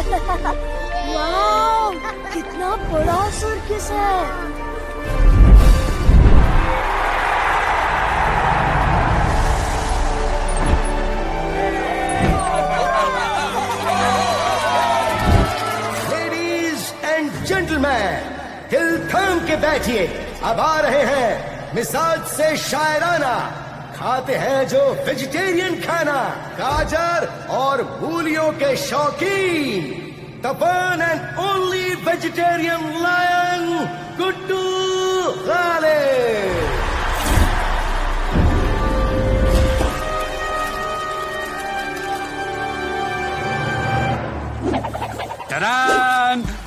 वाह, कितना बड़ा सर्कस है। जेंटलमैन, दिल थाम के बैठिए, अब आ रहे हैं मिजाज से शायराना, खाते हैं जो वेजिटेरियन खाना, गाजर और मूलियों के शौकीन, the one and only vegetarian lion Guddu Ghalib.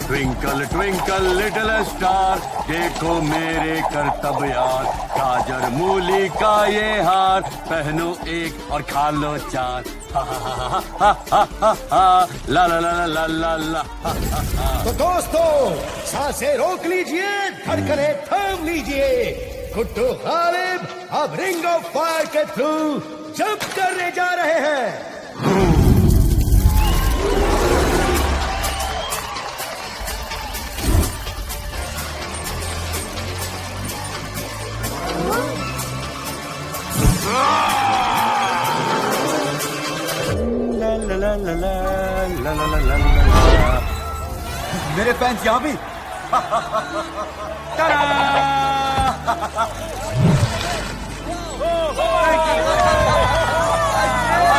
Twinkle twinkle little star, देखो मेरे करतब यार, गाजर मूली का ये हार, पहनो एक और खा लो चार, हा हा हा हा हा हा हा, ला ला ला ला ला ला। तो दोस्तों, सांसें रोक लीजिए, धड़कनें थाम लीजिए, गुड्डू गालिब अब रिंग ऑफ फायर के थ्रू जंप करने जा रहे हैं। मेरे फैंस यहाँ भी।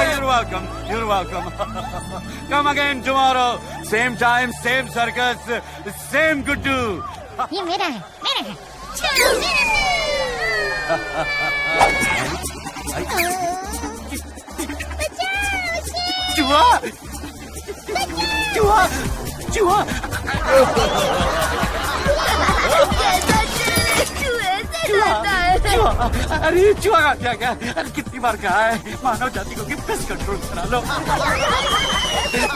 You're welcome. You're welcome. Come again tomorrow. Same time, same circus, same Guddu. ये मेरा है, मेरा है। चलो चूहा, चूहा, चूहा। अरे चूहा का क्या क्या? अरे कितनी बार कहा है मानव जाति को कि पेस्ट कंट्रोल करा लो,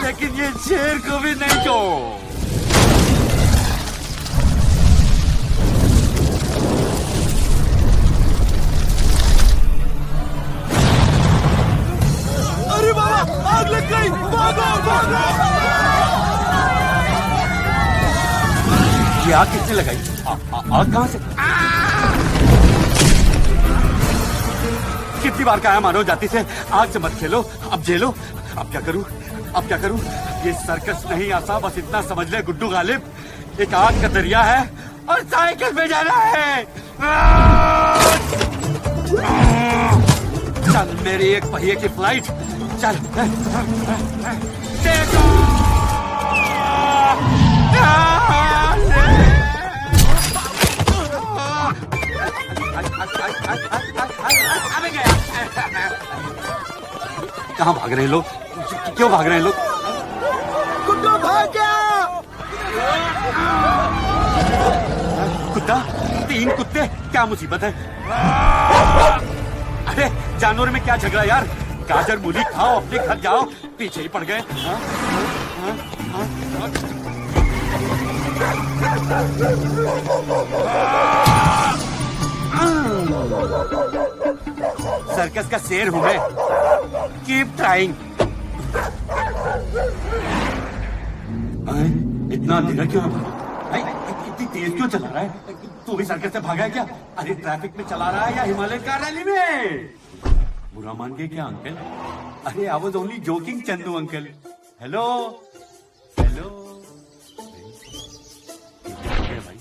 लेकिन ये शेर को भी नहीं तो। अरे बाबा, आग लग गई, भागो भागो। ये आग किसने लगाई? आग कहाँ से? कितनी बार कहा मानव जाति से आग से मत खेलो, अब झेलो। अब क्या करूं, अब क्या करूं? ये सर्कस नहीं आता, बस इतना समझ ले गुड्डू गालिब, एक आग का दरिया है और साइकिल पे जाना है। चल मेरी एक पहिए की फ्लाइट, चल। देखो कहाँ भाग रहे हैं लोग? क्यों भाग रहे हैं लोग? गुड्डू भाग गया। कुत्ता, 3 कुत्ते, क्या मुसीबत है? अरे जानवर में क्या झगड़ा यार, गाजर मूली खाओ, अपने घर जाओ, पीछे ही पड़ गए। सर्कस का शेर हूं मैं, कीप ट्राइंग। इतना अंधेरा क्यों है? इतनी तेज क्यों चला रहा है? तू भी सर्कस से भागा है क्या? अरे ट्रैफिक में चला रहा है या हिमालय कार रैली में? बुरा मान गए क्या अंकल? अरे I was only joking Chandu uncle. Hello hello भाई।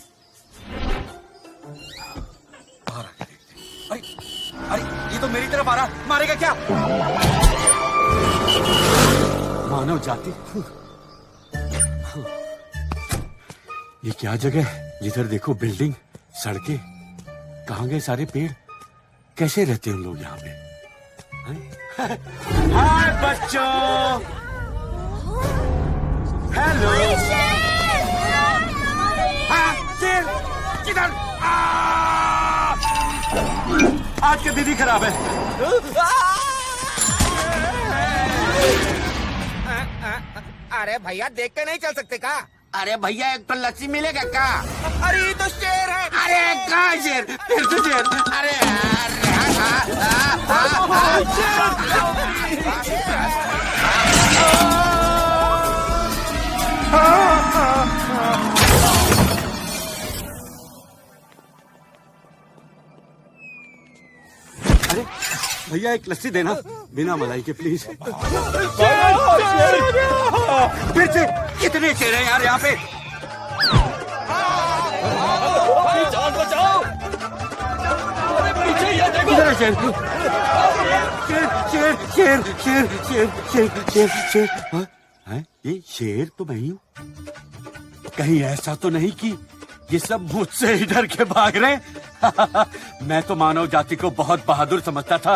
अरे ये तो मेरी तरफ आ रहा, मारेगा क्या? मानव जाति, ये क्या जगह है? जिधर देखो बिल्डिंग, सड़कें, कहाँ गए सारे पेड़? कैसे रहते हैं लोग यहाँ पे? हाय बच्चों, हेलो। शेर किधर? आज की दीदी खराब है। अरे भैया देख के नहीं चल सकते का? अरे भैया एक तो लस्सी मिलेगा का? अरे ये तो शेर है। अरे कहाँ शेर? फिर तो शेर। अरे अरे भैया एक लस्सी देना बिना मलाई के प्लीज। फिर से कितने शेर हैं यार यहाँ पे? इधर है शेर। शेर शेर शेर शेर शेर शेर शेर हाँ? हैं? ये शेर तो मैं ही हूँ। कहीं ऐसा तो नहीं कि ये सब मुझसे ही डर के भाग रहे? मैं तो मानव जाति को बहुत बहादुर समझता था,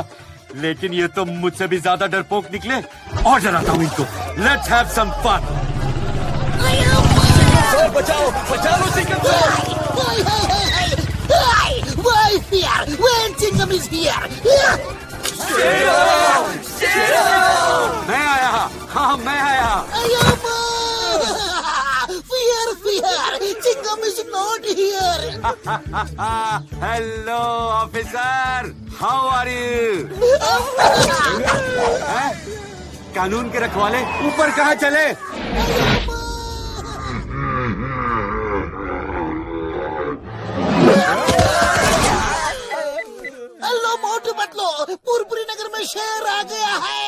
लेकिन ये तो मुझसे भी ज्यादा डरपोक निकले। और डराता हूँ इनको। Let's have some fun. बचाओ बचाओ चिंगम को। Why fear when Chingam is here? मैं आया। हाँ मैं आया। Fear, fear! Chingam is not here! Hello officer, how are you? कानून के रखवाले ऊपर कहाँ चले? हेलो मोटू बतलो, पुरपुरी नगर में शेर आ गया है।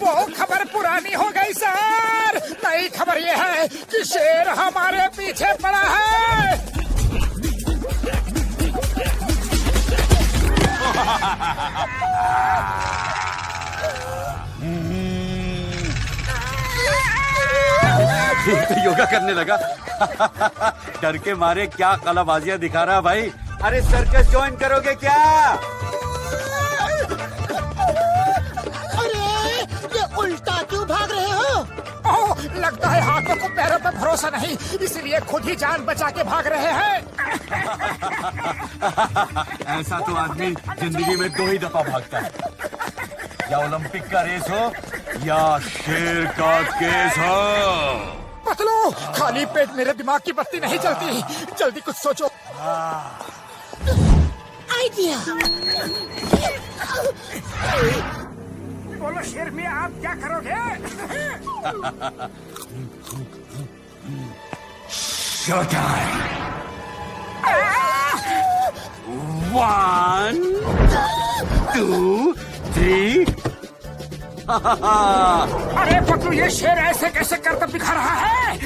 वो खबर पुरानी हो गई सर। नई खबर ये है कि शेर हमारे पीछे पड़ा है। तो योगा करने लगा। डर के मारे क्या कलाबाजियां दिखा रहा भाई। अरे सर्कस ज्वाइन करोगे क्या? अरे ये उल्टा क्यों भाग रहे हो? ओह, लगता है हाथों को पैरों पर भरोसा नहीं, इसलिए खुद ही जान बचा के भाग रहे हैं। ऐसा तो आदमी जिंदगी में 2 ही दफा भागता है, या ओलंपिक का रेस हो या शेर का केस हो। पतलू, खाली पेट मेरे दिमाग की बत्ती नहीं चलती। जल्दी कुछ सोचो। आइडिया। बोलो शेर में आप क्या करोगे? Show time. 1 2 3। अरे पतलू, ये शेर ऐसे कैसे करतब दिखा रहा है?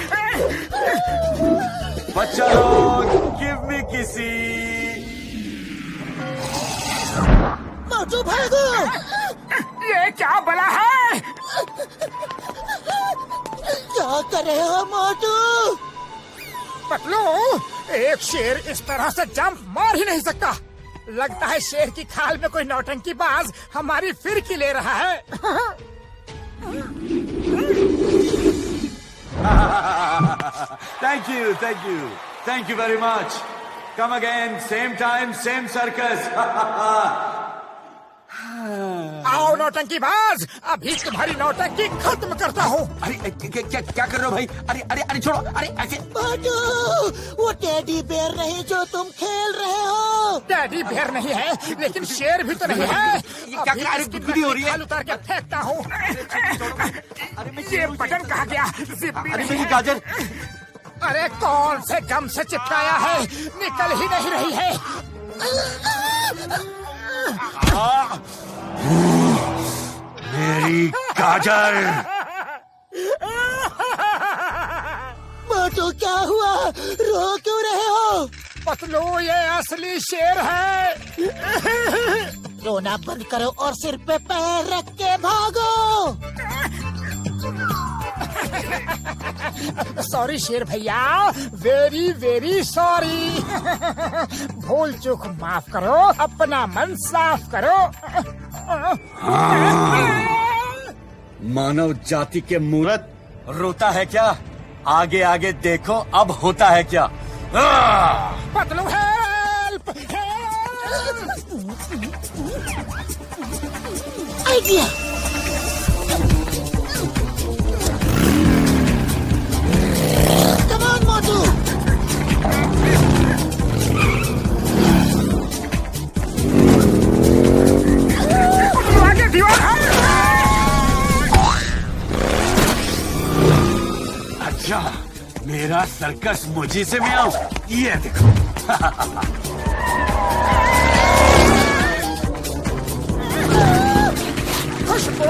बच्चा लोग, गिव मी किसी। मोटू भागो। ये क्या बला है? क्या कर रहे हो मोटू? पतलू, एक शेर इस तरह से जंप मार ही नहीं सकता। लगता है शेर की खाल में कोई नौटंकी बाज हमारी फिरकी ले रहा है। Thank you, thank you, thank you very much. Come again, same time, same circus. आओ नौटंकी बाज, अभी तुम्हारी नौटंकी खत्म करता हूँ। अरे क्या कर रहे हो भाई? अरे अरे अरे छोड़ो। अरे ऐसे मोटू, वो टेडी बेयर नहीं जो तुम खेल रहे हो। डैडी बेर नहीं है, लेकिन शेर भी तो नहीं है। ये क्या अभी अरे इसकी गुदगुदी हो रही है? खाल उतार के फेंकता हूँ। ये बटन कहाँ गया? जिप भी अरे नहीं मेरी है। गाजर। अरे कौन से गम से चिपकाया है, निकल ही नहीं रही है। मेरी गाजर। मोटू क्या हुआ? रो क्यों रहे हो? पतलू, ये असली शेर है। रोना बंद करो और सिर पे पैर रख के भागो। सॉरी शेर भैया, वेरी वेरी सॉरी। भूल चूक माफ करो, अपना मन साफ करो। मानव जाति के मूर्त रोता है क्या? आगे आगे देखो, अब होता है क्या? Patlu help! Idea. Come on Motu. अपना सर्कस मुझी से मैं आऊं, ये देखो। खुशबू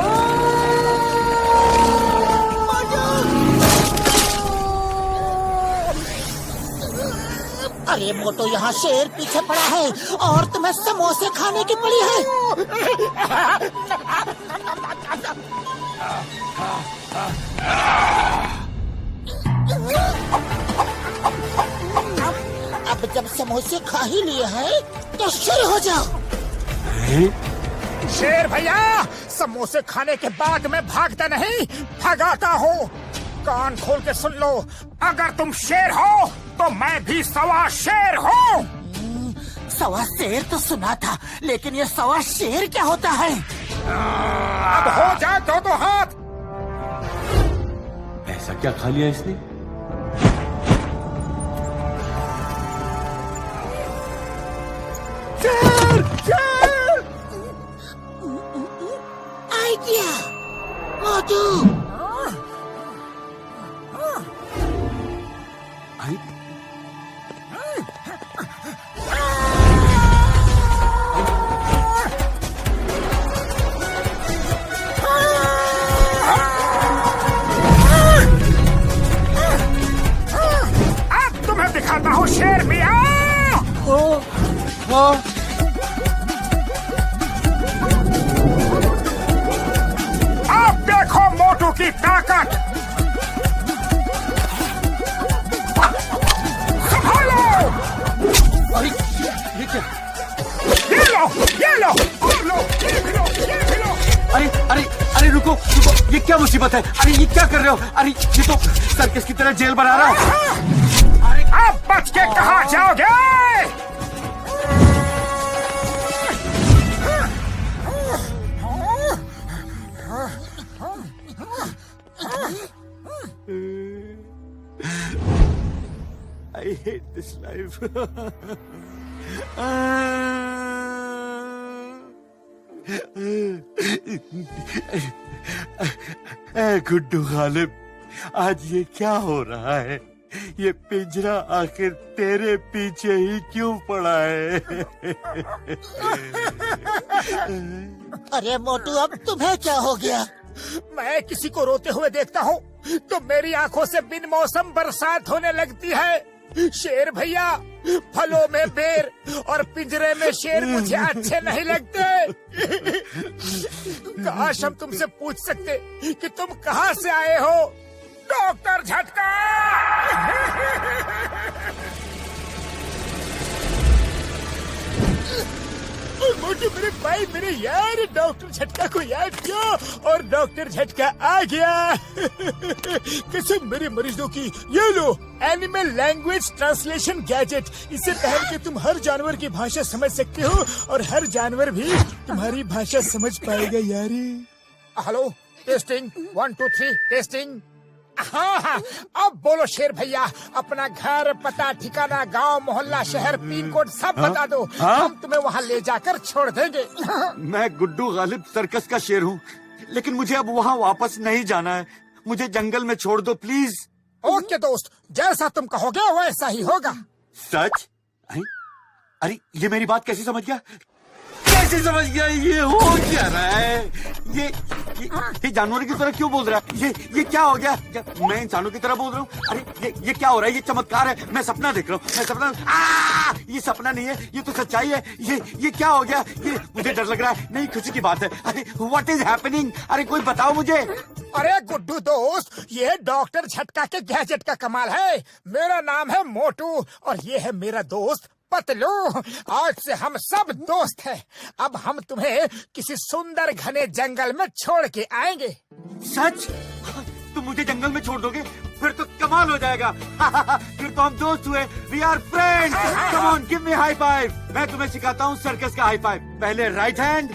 अरे मोटू, यहाँ शेर पीछे पड़ा है और तुम्हें समोसे खाने की पड़ी है। अब जब समोसे खा ही लिए हैं तो शुरू हो जाओ। शेर भैया, समोसे खाने के बाद मैं भागता नहीं, भगाता हूँ। कान खोल के सुन लो, अगर तुम शेर हो तो मैं भी सवा शेर हूँ। सवा शेर तो सुना था, लेकिन ये सवा शेर क्या होता है? अब हो जाए दो हाथ। ऐसा क्या खा लिया इसने? शेर शेर। आइडिया मोटू। आई? अब तुम्हें दिखाता हूँ शेर मियाँ। अब देखो मोटू की ताकत। संभालो। अरे ये क्या? ये लो, ये लो, और लो, ये भी लो, ये भी लो। अरे अरे अरे रुको रुको, ये क्या मुसीबत है? अरे ये क्या कर रहे हो? अरे ये तो सर्कस की तरह जेल बना रहा है। अब बच के कहाँ जाओगे? I hate this life. Guddu Ghalib, आज ये क्या हो रहा है? ये पिंजरा आखिर तेरे पीछे ही क्यों पड़ा है? अरे मोटू, अब तुम्हें क्या हो गया? मैं किसी को रोते हुए देखता हूँ तो मेरी आंखों से बिन मौसम बरसात होने लगती है। शेर भैया, फलों में बेर और पिंजरे में शेर मुझे अच्छे नहीं लगते। काश हम तुमसे पूछ सकते कि तुम कहाँ से आए हो, डॉक्टर झटका। मोटू मेरे भाई, मेरे यार, डॉक्टर झटका को याद किया और डॉक्टर झटका आ गया। कसम मेरे मरीजों की। ये लो, एनिमल लैंग्वेज ट्रांसलेशन गैजेट। इसे पहन के तुम हर जानवर की भाषा समझ सकते हो और हर जानवर भी तुम्हारी भाषा समझ पाएगा यारी। Hello, testing 1 2 3 testing. हाँ, अब बोलो शेर भैया, अपना घर, पता, ठिकाना, गांव, मोहल्ला, शहर, पिन कोड सब बता दो। हम तुम्हें वहाँ ले जाकर छोड़ देंगे। मैं गुड्डू गालिब सर्कस का शेर हूँ, लेकिन मुझे अब वहाँ वापस नहीं जाना है। मुझे जंगल में छोड़ दो प्लीज। ओके दोस्त, जैसा तुम कहोगे वैसा ही होगा। सच? अरे ये मेरी बात कैसे समझ गया? कैसे समझ गया? ये हो क्या रहा है? ये जानवरों की तरह क्यों बोल रहा है? ये क्या हो गया? मैं इंसानों की तरह बोल रहा हूँ? अरे ये क्या हो रहा है? ये चमत्कार है, मैं सपना देख रहा हूँ। मैं सपना, ये सपना नहीं है, ये तो सच्चाई है। ये क्या हो गया? ये मुझे डर लग रहा है। नहीं, खुशी की बात है। अरे व्हाट इज हैपनिंग? अरे कोई बताओ मुझे। अरे गुड्डू दोस्त, ये डॉक्टर झटका के गैजेट का कमाल है। मेरा नाम है मोटू और ये है मेरा दोस्त पतलू। आज से हम सब दोस्त हैं। अब हम तुम्हें किसी सुंदर घने जंगल में छोड़ के आएंगे। सच? तुम मुझे जंगल में छोड़ दोगे? फिर तो कमाल हो जाएगा। फिर तो हम दोस्त हुए। We are friends. Come on, give me high five. मैं तुम्हें सिखाता हूँ सर्कस का हाई फाइव। पहले राइट हैंड,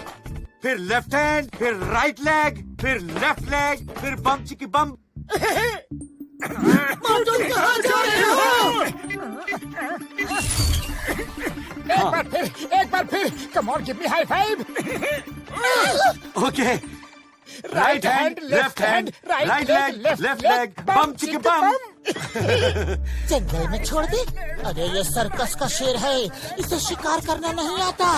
फिर लेफ्ट हैंड, फिर राइट लेग, फिर लेफ्ट लेग, फिर बम चिकी बम। कहाँ जा रहे हो? एक बार फिर, come on, give me high five. Okay, right hand, left hand, right leg, left leg, बम चिकी बम। जंगल में छोड़ दे। अरे ये सर्कस का शेर है, इसे शिकार करना नहीं आता।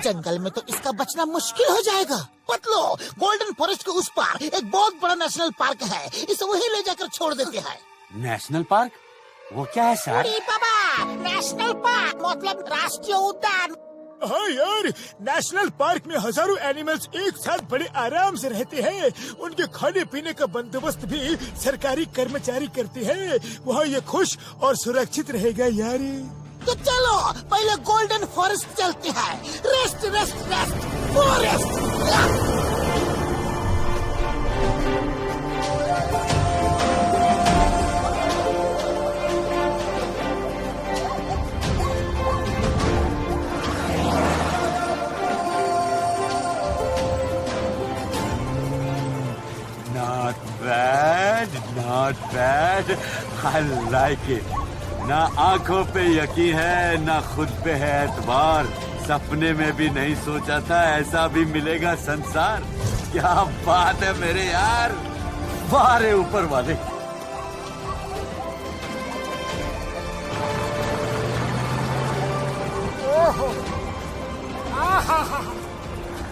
जंगल में तो इसका बचना मुश्किल हो जाएगा। पतलो, गोल्डन फॉरेस्ट के उस पार एक बहुत बड़ा नेशनल पार्क है, इसे वहीं ले जाकर छोड़ देते हैं। National park? वो क्या है सर? अरे बाबा, नेशनल पार्क मतलब राष्ट्रीय उद्यान। हाँ यार, नेशनल पार्क में हजारों एनिमल्स एक साथ बड़े आराम से रहते हैं। उनके खाने पीने का बंदोबस्त भी सरकारी कर्मचारी करते हैं। वहाँ ये खुश और सुरक्षित रहेगा यार। तो चलो पहले गोल्डन फॉरेस्ट चलते हैं। Rest rest rest forest. Not bad. I like it. ना आंखों पे यकीन है, ना खुद पे है एतबार। सपने में भी नहीं सोचा था ऐसा भी मिलेगा संसार। क्या बात है मेरे यार, वाह रे ऊपर वाले। ओहो, आहा,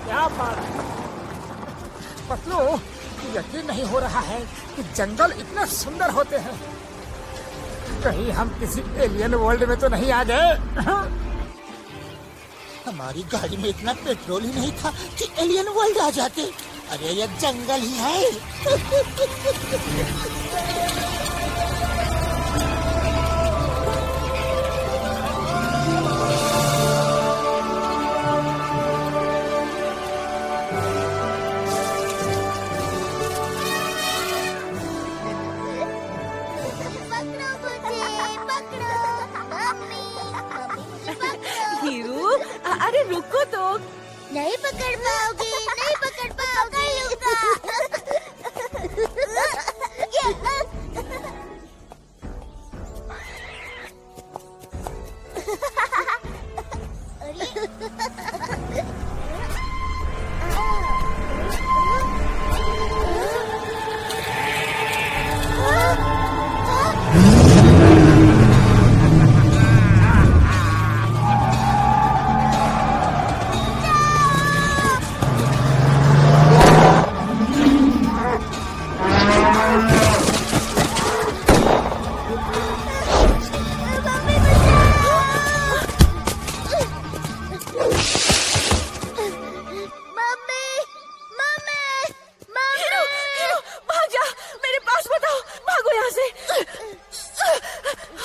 क्या बात है। पतलू, यकीन नहीं हो रहा है कि जंगल इतना सुंदर होते हैं। कहीं हम किसी एलियन वर्ल्ड में तो नहीं आ गए? हमारी गाड़ी में इतना पेट्रोल ही नहीं था कि एलियन वर्ल्ड आ जाते। अरे ये जंगल ही है। अरे रुको तो। नहीं पकड़ पाओगे, नहीं पकड़ पाओगे।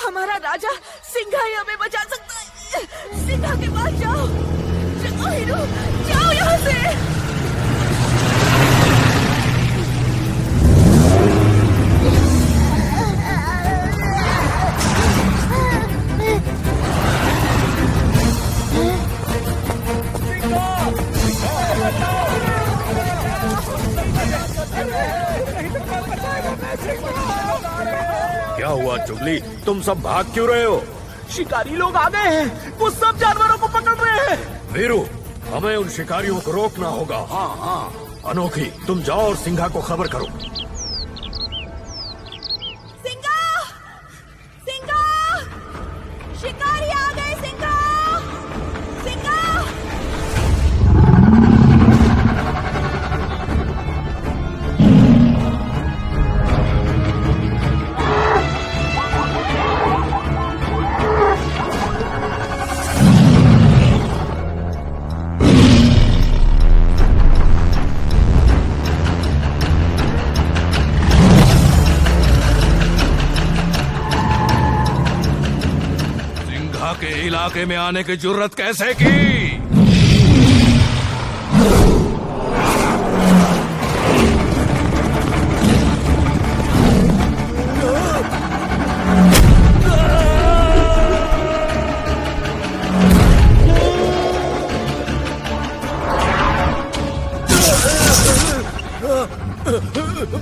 हमारा राजा सिंघा ही हमें बचा सकता है। सिंघा के पास जाओ, जाओ हीरो, जाओ यहाँ से। क्या हुआ चुगली, तुम सब भाग क्यों रहे हो? शिकारी लोग आ गए हैं, वो सब जानवरों को पकड़ रहे हैं। वीरू, हमें उन शिकारियों को रोकना होगा। हाँ हाँ। अनोखी, तुम जाओ और सिंघा को खबर करो। सिंघा, सिंघा, शिकारी आ गए। सिंघा, सिंघा। के इलाके में आने की जुर्रत कैसे की?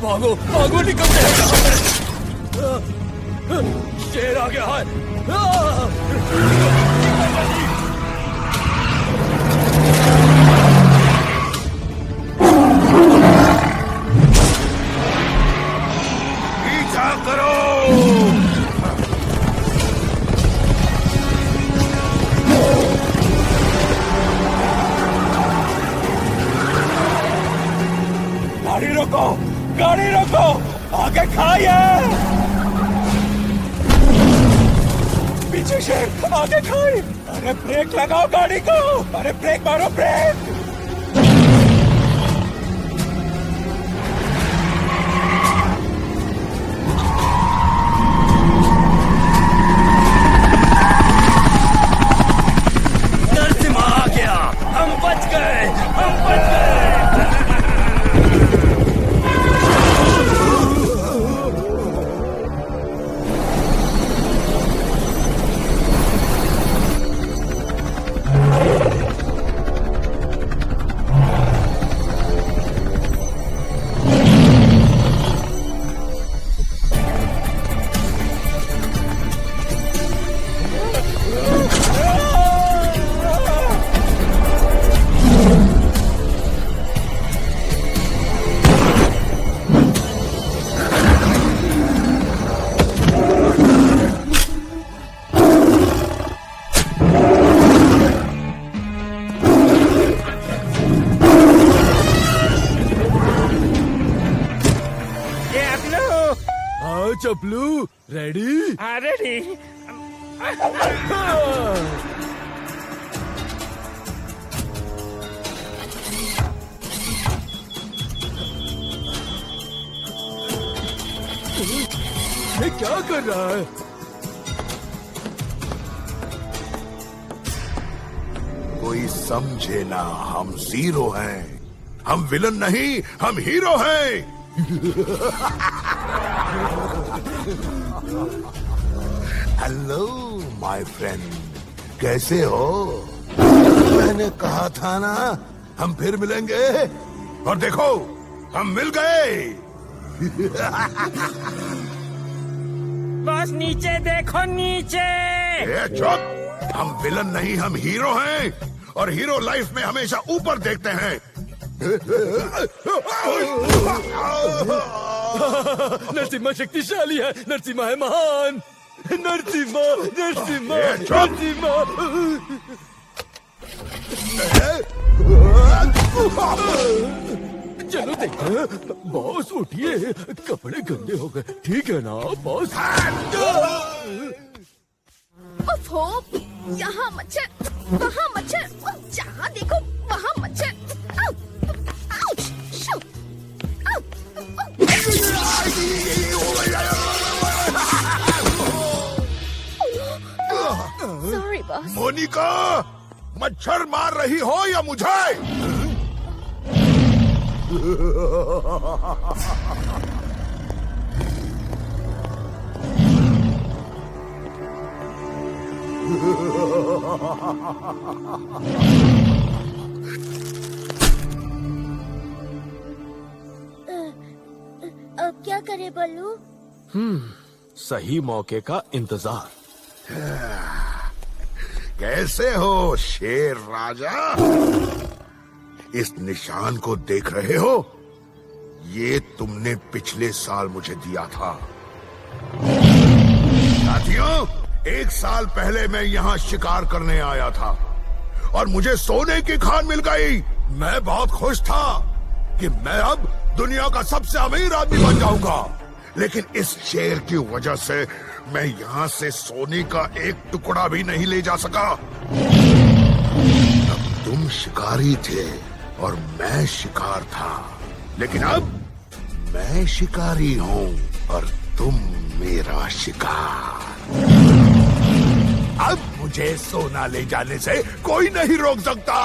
भागो भागो, निकलते हैं। शेर आ गया है। पीछा करो। रोको, गाड़ी रोको, आगे खाइए। पीछे शेर, आगे खाई। अरे ब्रेक लगाओ गाड़ी को, अरे ब्रेक मारो, ब्रेक। नरसिम्हा आ गया, हम बच गए, हम बच गए। हाँ चपलू, रेडी? रेडी। ये क्या कर रहा है? कोई समझे ना, हम जीरो हैं। हम विलन नहीं, हम हीरो हैं। हेलो माय फ्रेंड, कैसे हो? मैंने कहा था ना हम फिर मिलेंगे, और देखो हम मिल गए। बस नीचे देखो, नीचे। ए चुप, हम विलन नहीं, हम हीरो हैं, और हीरो लाइफ में हमेशा ऊपर देखते हैं। नरसिम्हा शक्तिशाली है, नरसिम्हा है महान। नरसिम्हा, नरसिम्हा, ए, चुप! नरसिम्हा। चलो देखते, बॉस उठिए, कपड़े गंदे हो गए, ठीक है ना बॉस? ओफो, यहाँ मच्छर, वहाँ मच्छर, जहाँ देखो वहाँ मच्छर। आउ, आउच, शो, आउ, सॉरी बॉस। मोनिका, मच्छर मार रही हो या मुझे? अब क्या करे बल्लू? सही मौके का इंतजार। कैसे हो शेर राजा? इस निशान को देख रहे हो? ये तुमने पिछले साल मुझे दिया था। साथियों, 1 साल पहले मैं यहाँ शिकार करने आया था और मुझे सोने की खान मिल गई। मैं बहुत खुश था कि मैं अब दुनिया का सबसे अमीर आदमी बन जाऊंगा, लेकिन इस शेर की वजह से मैं यहाँ से सोने का एक टुकड़ा भी नहीं ले जा सका। अब तुम शिकारी थे और मैं शिकार था, लेकिन अब मैं शिकारी हूँ और तुम मेरा शिकार। अब मुझे सोना ले जाने से कोई नहीं रोक सकता।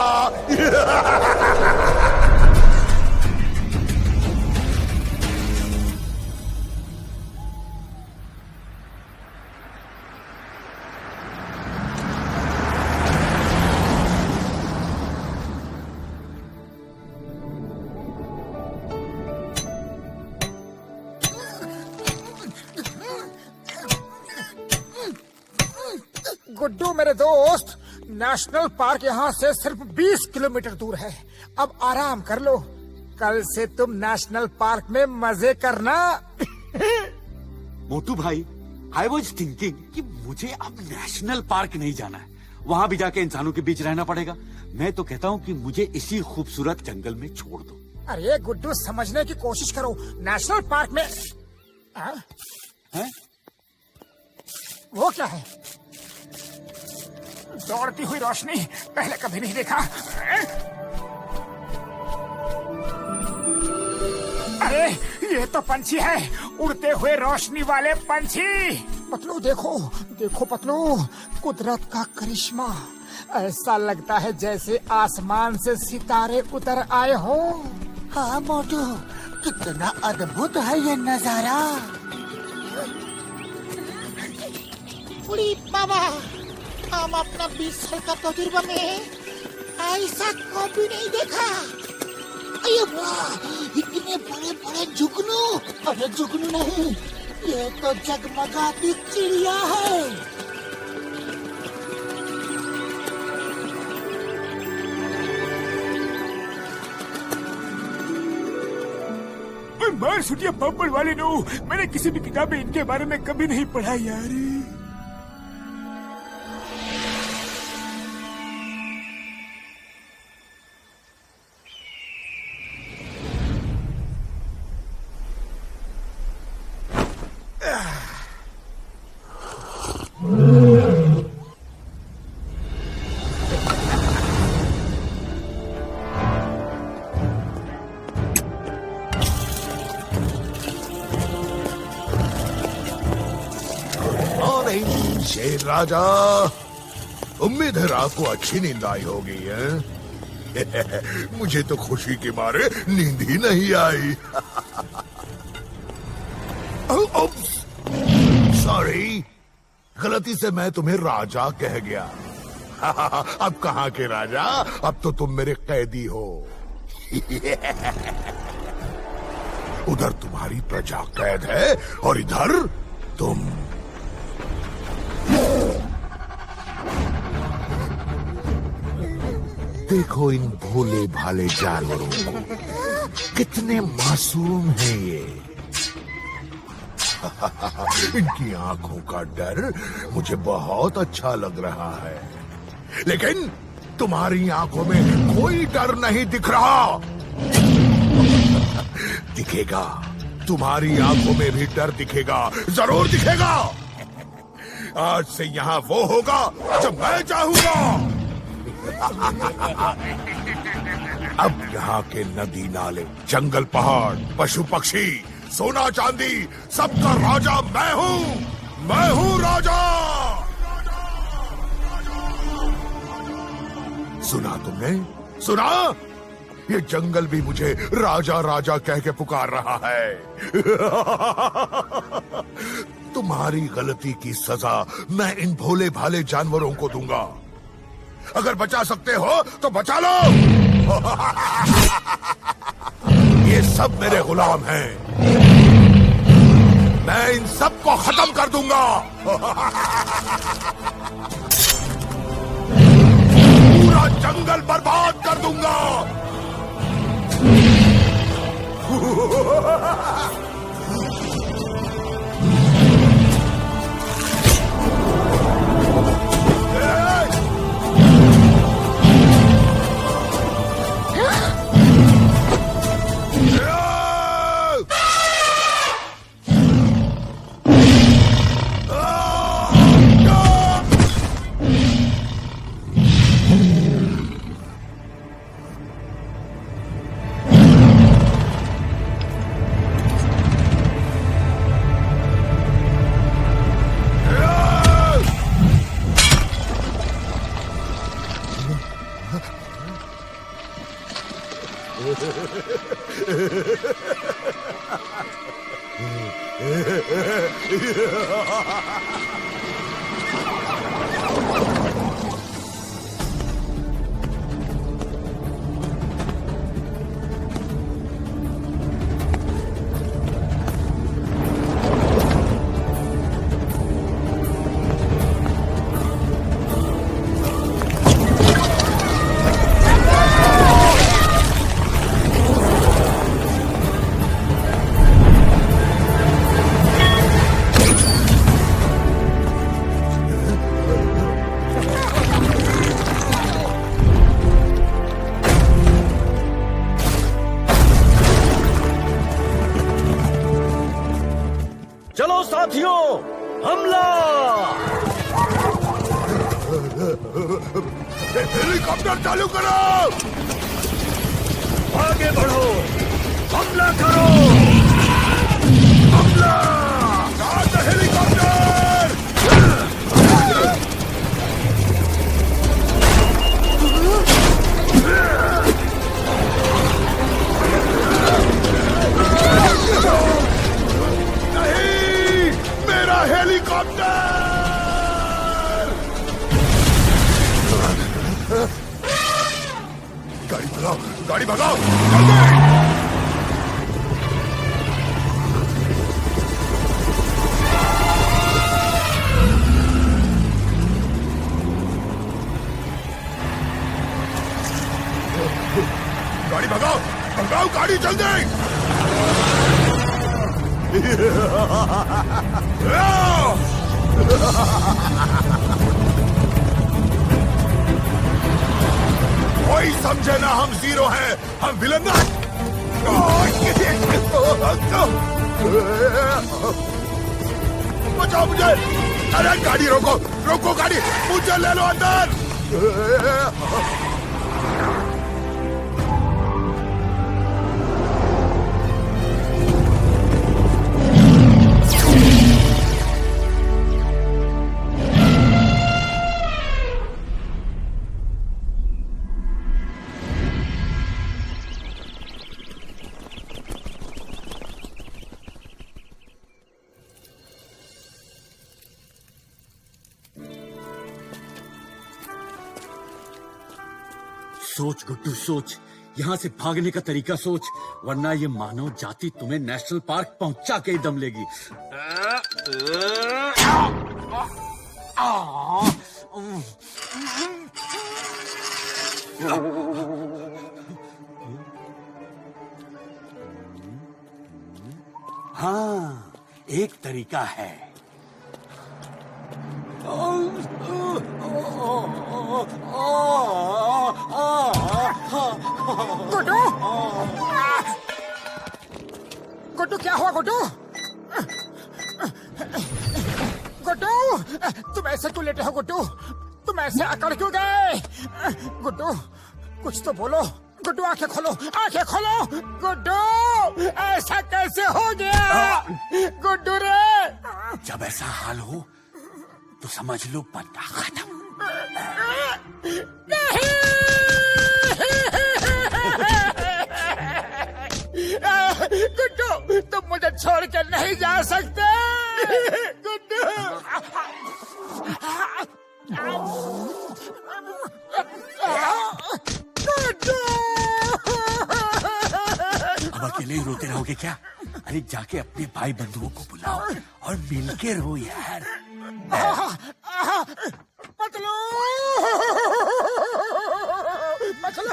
गुड्डू मेरे दोस्त, नेशनल पार्क यहाँ से सिर्फ 20 किलोमीटर दूर है। अब आराम कर लो, कल से तुम नेशनल पार्क में मजे करना। मोटू भाई, आई वॉज थिंकिंग कि मुझे अब नेशनल पार्क नहीं जाना है, वहाँ भी जाके इंसानों के बीच रहना पड़ेगा। मैं तो कहता हूँ कि मुझे इसी खूबसूरत जंगल में छोड़ दो। अरे गुड्डू, समझने की कोशिश करो। नेशनल पार्क में वो क्या है? दौड़ती हुई रोशनी, पहले कभी नहीं देखा। अरे ये तो पंछी है, उड़ते हुए रोशनी वाले पंछी। पतलू देखो, देखो पतलू, कुदरत का करिश्मा। ऐसा लगता है जैसे आसमान से सितारे उतर आए हो। हाँ मोटू, कितना अद्भुत है ये नजारा। उड़ी बाबा, हम अपना 20 साल का तजुर्बा में ऐसा कभी नहीं देखा। अरे वाह, इतने बड़े बड़े जुगनू। अरे जुगनू नहीं, ये तो जगमगाती चिड़िया है। मार सुटिया बम्बल वाले नो, मैंने किसी भी किताब में इनके बारे में कभी नहीं पढ़ा यार। शेर राजा, उम्मीद है रात को अच्छी नींद आई होगी है? मुझे तो खुशी के मारे नींद ही नहीं आई। सॉरी, गलती से मैं तुम्हें राजा कह गया। अब कहाँ के राजा, अब तो तुम मेरे कैदी हो। उधर तुम्हारी प्रजा कैद है और इधर तुम। देखो इन भोले भाले जानवरों को, कितने मासूम हैं ये। इनकी आंखों का डर मुझे बहुत अच्छा लग रहा है, लेकिन तुम्हारी आंखों में कोई डर नहीं दिख रहा। दिखेगा, तुम्हारी आंखों में भी डर दिखेगा, जरूर दिखेगा। आज से यहाँ वो होगा जो मैं चाहूंगा। अब यहाँ के नदी नाले, जंगल पहाड़, पशु पक्षी, सोना चांदी, सबका राजा मैं हूँ। मैं हूँ राजा। सुना तुमने? सुना? ये जंगल भी मुझे राजा राजा कह के पुकार रहा है। तुम्हारी गलती की सजा मैं इन भोले भाले जानवरों को दूंगा। अगर बचा सकते हो तो बचा लो। ये सब मेरे गुलाम हैं। मैं इन सबको खत्म कर दूंगा। पूरा जंगल बर्बाद कर दूंगा। चलो साथियों, हमला! हेलीकॉप्टर चालू करो! आगे बढ़ो, हमला करो! हमला! साथ हेलीकॉप्टर! नहीं, मेरा हेलीकॉप्टर! गाड़ी भगाओ, गाड़ी भगाओ, जल्दी! गाड़ी भगाओ, भगाओ गाड़ी जल्दी! कोई समझे ना हम जीरो हैं, हम विलन ना। बचाओ मुझे! अरे गाड़ी रोको, रोको गाड़ी, मुझे ले लो अंदर! सोच गुड्डू सोच, यहाँ से भागने का तरीका सोच, वरना ये मानव जाति तुम्हें नेशनल पार्क पहुंचा के ही दम लेगी। हाँ, एक तरीका है। गुड्डू, गुड्डू क्या हुआ गुड्डू? गुड्डू, तुम ऐसे क्यों लेटे हो गुड्डू? तुम ऐसे अकड़ क्यों गए? गुड्डू, कुछ तो बोलो। गुड्डू आंखें खोलो, आंखें खोलो। गुड्डू, ऐसा कैसे हो गया? गुड्डू रे! जब ऐसा हाल हो तो समझ लो बंदा खत्म। गुड्डू, तुम मुझे छोड़ कर नहीं जा सकते। गुड्डू, गुड्डू, अब अकेले ही रोते रहोगे क्या? अरे जाके अपने भाई बंधुओं को बुलाओ और मिलके रो यार। पतलू, पतलू,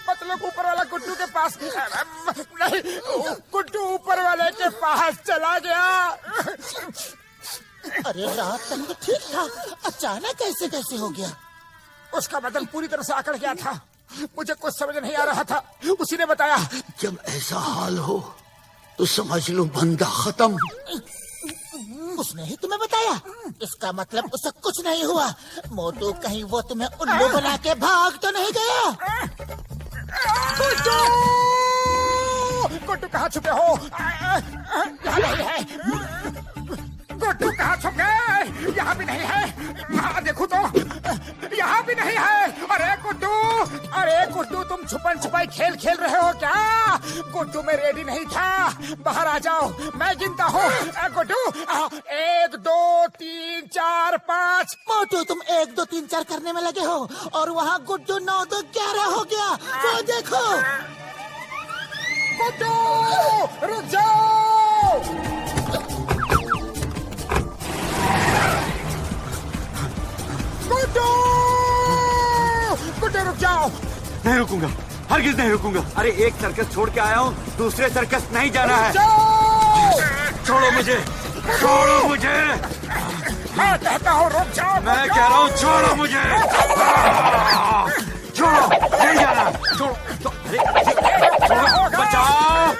पतलू ऊपर वाला गुड्डू के पास नहीं, गुड्डू ऊपर वाले के पास चला गया। अरे रात तक तो ठीक था, अचानक कैसे हो गया? उसका बदन पूरी तरह से आकड़ गया था, मुझे कुछ समझ नहीं आ रहा था। उसी ने बताया। जब ऐसा हाल हो तो समझ लो बंदा खत्म। उसने ही तुम्हें बताया? इसका मतलब उसे कुछ नहीं हुआ। मोटू, कहीं वो तुम्हें उल्लू बना के भाग तो नहीं गया? गुड्डू, गुड्डू कहाँ छुपे हो? यहाँ नहीं है। गुड्डू कहाँ छुप गए? यहाँ भी नहीं है। हाँ देखो तो, यहाँ भी नहीं है। अरे गुड्डू, अरे गुड्डू, तुम छुपन छुपाई खेल खेल रहे हो क्या? गुड्डू मैं रेडी नहीं था, बाहर आ जाओ, मैं गिनता हूँ। गुड्डू, 1 2 3 4 5। मोटू, तुम 1 2 3 4 करने में लगे हो और वहाँ गुड्डू 9 2 11 हो गया। वो देखो। गुड्डू, रुक जाओ। गुड्डू, गुड्डू रुक जाओ। नहीं रुकूंगा, हरगिज नहीं रुकूंगा। अरे एक सर्कस छोड़ के आया हूँ, दूसरे सर्कस नहीं जाना है। छोड़ो मुझे, छोड़ो मुझे। मैं कहता हूँ रुक जाओ। मैं कह रहा हूँ छोड़ो मुझे। छोड़ो, नहीं जाना। छोड़ो, अरे छोड़ो, बचाओ।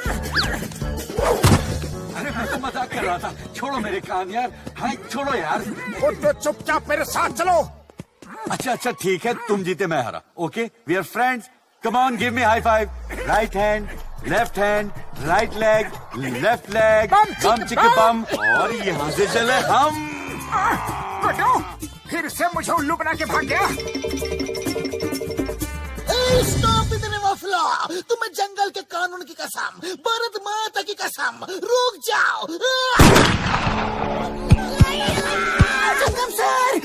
अरे मैं तो मजाक कर कर रहा था। छोड़ो मेरे कान यार, हाय छोड़ो यार। वो तो चुपचाप मेरे साथ चलो। अच्छा ठीक है, तुम जीते मैं हारा। Okay, we are friends. Come on, give me high five. Right hand, left hand, right leg, left leg, बम चिकी बम। और यहाँ से चले हम। फिर से मुझे उल्लू बना के भाग गया। स्टॉप इतने मफला, तुम्हें जंगल के कानून की कसम, भारत माता की कसम, रुक जाओ। जंगम सर,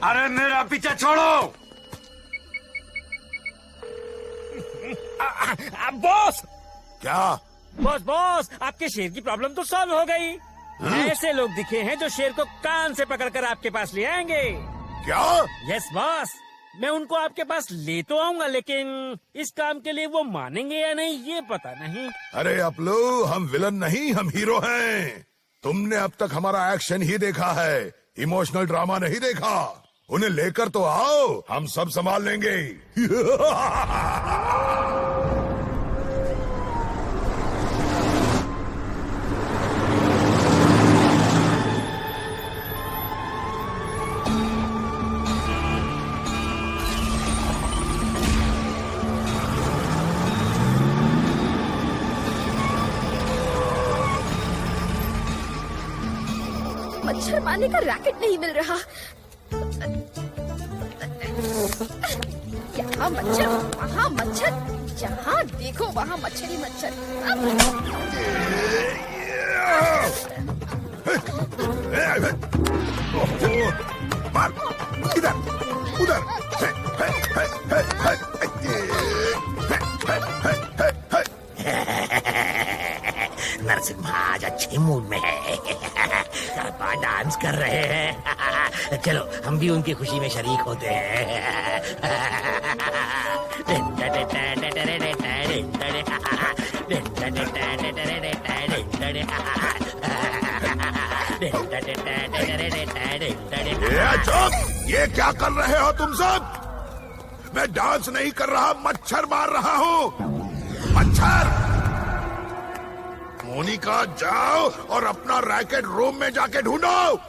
अरे मेरा पीछा छोड़ो। बॉस क्या? बॉस आपके शेर की प्रॉब्लम तो सॉल्व हो गई। ऐसे लोग दिखे हैं जो शेर को कान से पकड़कर आपके पास ले आएंगे। क्या? यस बॉस, मैं उनको आपके पास ले तो आऊंगा, लेकिन इस काम के लिए वो मानेंगे या नहीं ये पता नहीं। अरे अपलू, हम विलन नहीं, हम हीरो हैं। तुमने अब तक हमारा एक्शन ही देखा है, इमोशनल ड्रामा नहीं देखा। उन्हें लेकर तो आओ, हम सब संभाल लेंगे। मच्छर मारने का रैकेट नहीं मिल रहा। यहाँ मच्छर, वहाँ मच्छर, जहाँ देखो वहाँ मच्छर ही मच्छर। मार, इधर, उधर। नरसिम्हा आज अच्छे मूड में है। पापा डांस कर रहे हैं। चलो हम भी उनकी खुशी में शरीक होते हैं। ये क्या कर रहे हो तुम सब? मैं डांस नहीं कर रहा, मच्छर मार रहा हूँ। मच्छर! मोनिका जाओ और अपना रैकेट रूम में जाके ढूंढो।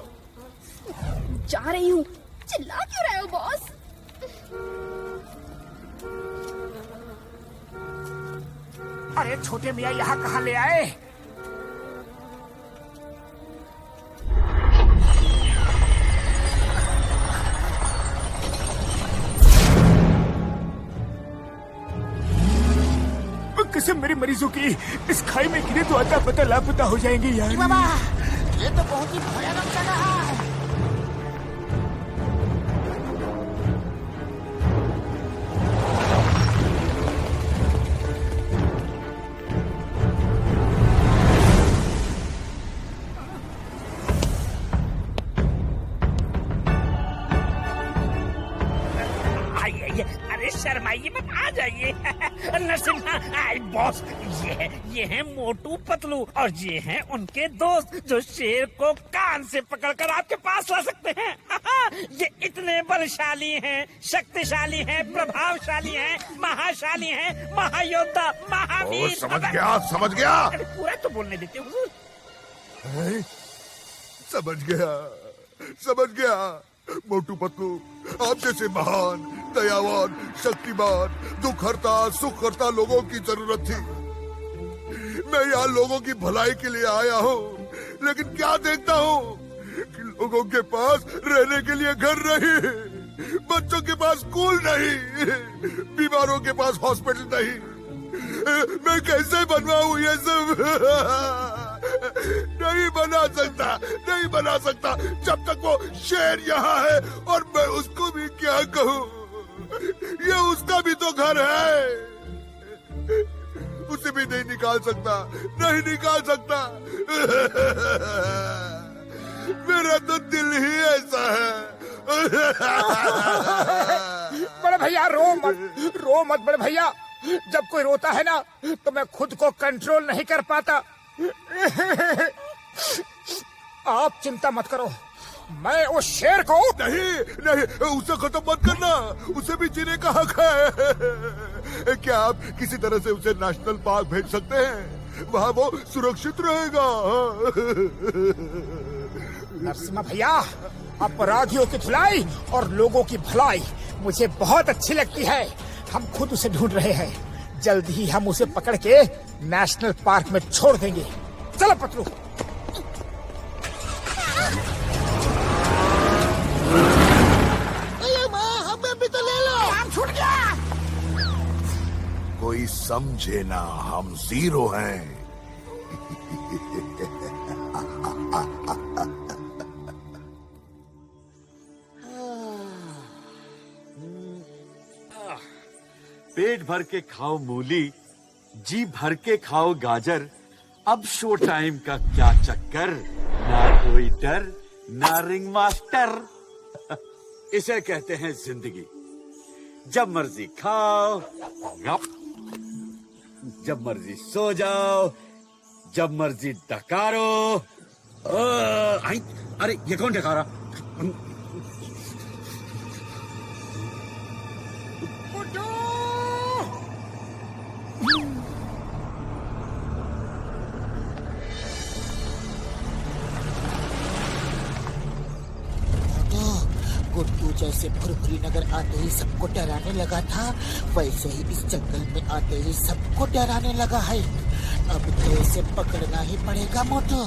जा रही हूँ। चिल्ला क्यों रहे हो बॉस? अरे छोटे मियाँ यहाँ कहाँ ले आए? कसम मेरे मरीजों की, इस खाई में गिरे तो अता पता लापता हो जाएंगे यार। बाबा, ये तो बहुत ही भयानक जगह है। अरे शर्माइए मत, आ जाइए। नरसिम्हा, बॉस ये है मोटू पतलू और ये हैं उनके दोस्त जो शेर को कान से पकड़कर आपके पास ला सकते हैं। ये इतने बलशाली हैं, शक्तिशाली हैं, प्रभावशाली हैं, महाशाली हैं, महायोद्धा, महावीर। समझ गया। पूरा तो बोलने देते हुजूर। समझ गया। मोटू पतलू, आप जैसे महान, दयावान, शक्तिमान, दुख हरता, सुख हरता लोगों की जरूरत थी। मैं यहाँ लोगों की भलाई के लिए आया हूँ, लेकिन क्या देखता हूँ कि लोगों के पास रहने के लिए घर नहीं, बच्चों के पास स्कूल नहीं, बीमारों के पास हॉस्पिटल नहीं। मैं कैसे बनवाऊं ये सब? नहीं बना सकता जब तक वो शेर यहाँ है। और मैं उसको भी क्या कहूँ? ये उसका भी तो घर है, उसे भी नहीं निकाल सकता। मेरा तो दिल ही ऐसा है। बड़े भैया रो मत बड़े भैया। जब कोई रोता है ना तो मैं खुद को कंट्रोल नहीं कर पाता। आप चिंता मत करो, मैं उस शेर को नहीं, उसे खत्म मत करना। उसे भी जीने का हक है। क्या आप किसी तरह से उसे नेशनल पार्क भेज सकते हैं? वहाँ वो सुरक्षित रहेगा। नरसिम्हा भैया, अपराधियों की धुलाई और लोगों की भलाई मुझे बहुत अच्छी लगती है। हम खुद उसे ढूंढ रहे हैं। जल्द ही हम उसे पकड़ के नेशनल पार्क में छोड़ देंगे। चलो पतलू। हमें भी तो ले लो। हम छूट गया। कोई समझे ना, हम जीरो हैं। पेट भर के खाओ मूली, जी भर के खाओ गाजर। अब शो टाइम का क्या चक्कर, ना कोई डर ना रिंग मास्टर। इसे कहते हैं जिंदगी। जब मर्जी खाओ, जब मर्जी सो जाओ, जब मर्जी डकारो। अरे ये कौन डकारा? गुड्डू जैसे भुरभुरी नगर आते ही सबको डराने लगा था, वैसे ही इस जंगल में आते ही सबको डराने लगा है। अब तो इसे पकड़ना ही पड़ेगा मोटू।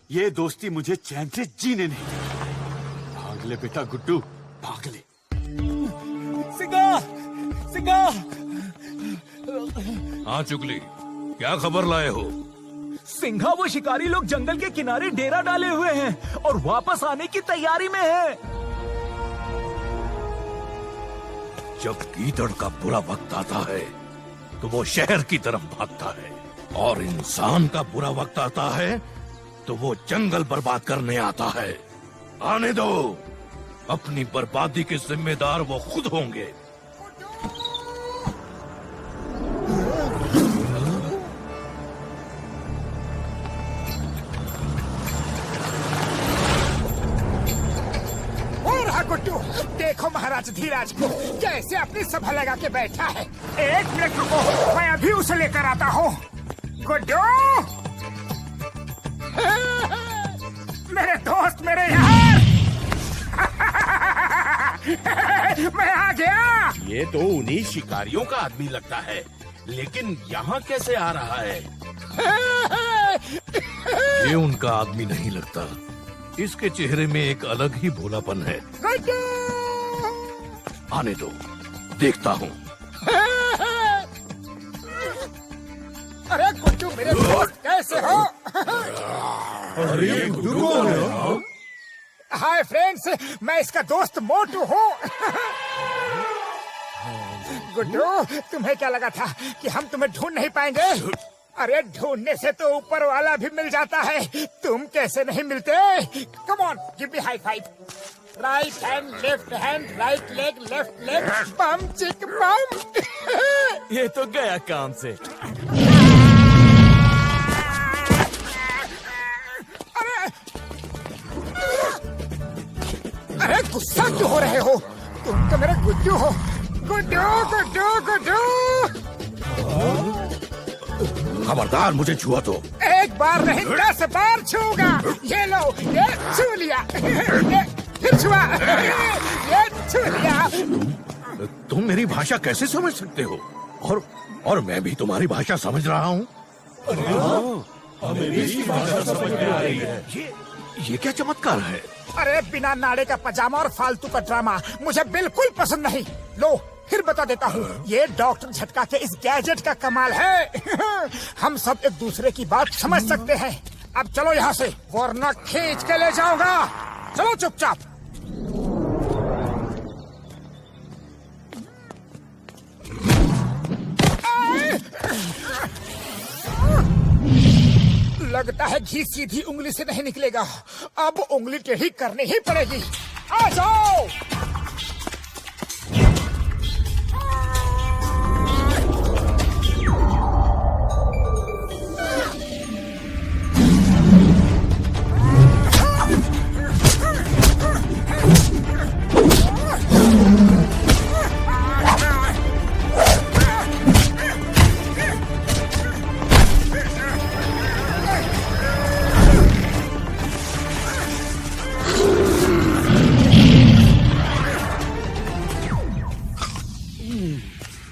ये दोस्ती मुझे चैन से जीने नहीं देती। भाग ले बेटा गुड्डू, भाग ले। सिंगा, सिंगा। हाँ चुगली, क्या खबर लाए हो? सिंघा, वो शिकारी लोग जंगल के किनारे डेरा डाले हुए हैं और वापस आने की तैयारी में है। जब गीदड़ का बुरा वक्त आता है तो वो शहर की तरफ भागता है, और इंसान का बुरा वक्त आता है तो वो जंगल बर्बाद करने आता है। आने दो, अपनी बर्बादी के जिम्मेदार वो खुद होंगे। गुड्डू, देखो महाराज धीराज को कैसे अपनी सभा लगा के बैठा है। एक मिनट रुको, मैं अभी उसे लेकर आता हूँ। गुड्डू, मेरे दोस्त, मेरे यार, मैं आ गया। ये तो उन्हीं शिकारियों का आदमी लगता है, लेकिन यहाँ कैसे आ रहा है? ये उनका आदमी नहीं लगता। इसके चेहरे में एक अलग ही भोलापन है। आने दो, देखता हूँ। अरे गुड्डू, मेरे दोस्त कैसे हो? अरे गुड्डू कौन है? हाय फ्रेंड्स, मैं इसका दोस्त मोटू हूँ। गुड्डू, तुम्हें क्या लगा था कि हम तुम्हें ढूंढ नहीं पाएंगे? अरे ढूंढने से तो ऊपर वाला भी मिल जाता है, तुम कैसे नहीं मिलते? Come on, give me high five. Right hand, left hand, right leg, left leg, बम चिक बम। ये तो गया काम से। अरे गुस्सा क्यों हो रहे हो? तुम तो मेरे गुड्डू हो। गुड्डू, गुड्डू, गुड्डू। खबरदार, मुझे छुआ तो। एक बार नहीं, 10 बार छूगा। ये लो, ये छू लिया, ये फिर छुआ, ये छू लिया। तुम मेरी भाषा कैसे समझ सकते हो? और मैं भी तुम्हारी भाषा समझ रहा हूँ। हमें भी इसकी भाषा समझ में आ रही है। ये क्या चमत्कार है? अरे बिना नाड़े का पजामा और फालतू का ड्रामा मुझे बिल्कुल पसंद नहीं। लो फिर बता देता हूँ, ये डॉक्टर झटका के इस गैजेट का कमाल है। हम सब एक दूसरे की बात समझ सकते हैं। अब चलो यहाँ से, वरना खींच के ले जाऊंगा। चलो चुपचाप। लगता है घी सीधी उंगली से नहीं निकलेगा, अब उंगली टेढ़ी करनी ही पड़ेगी। आ जाओ।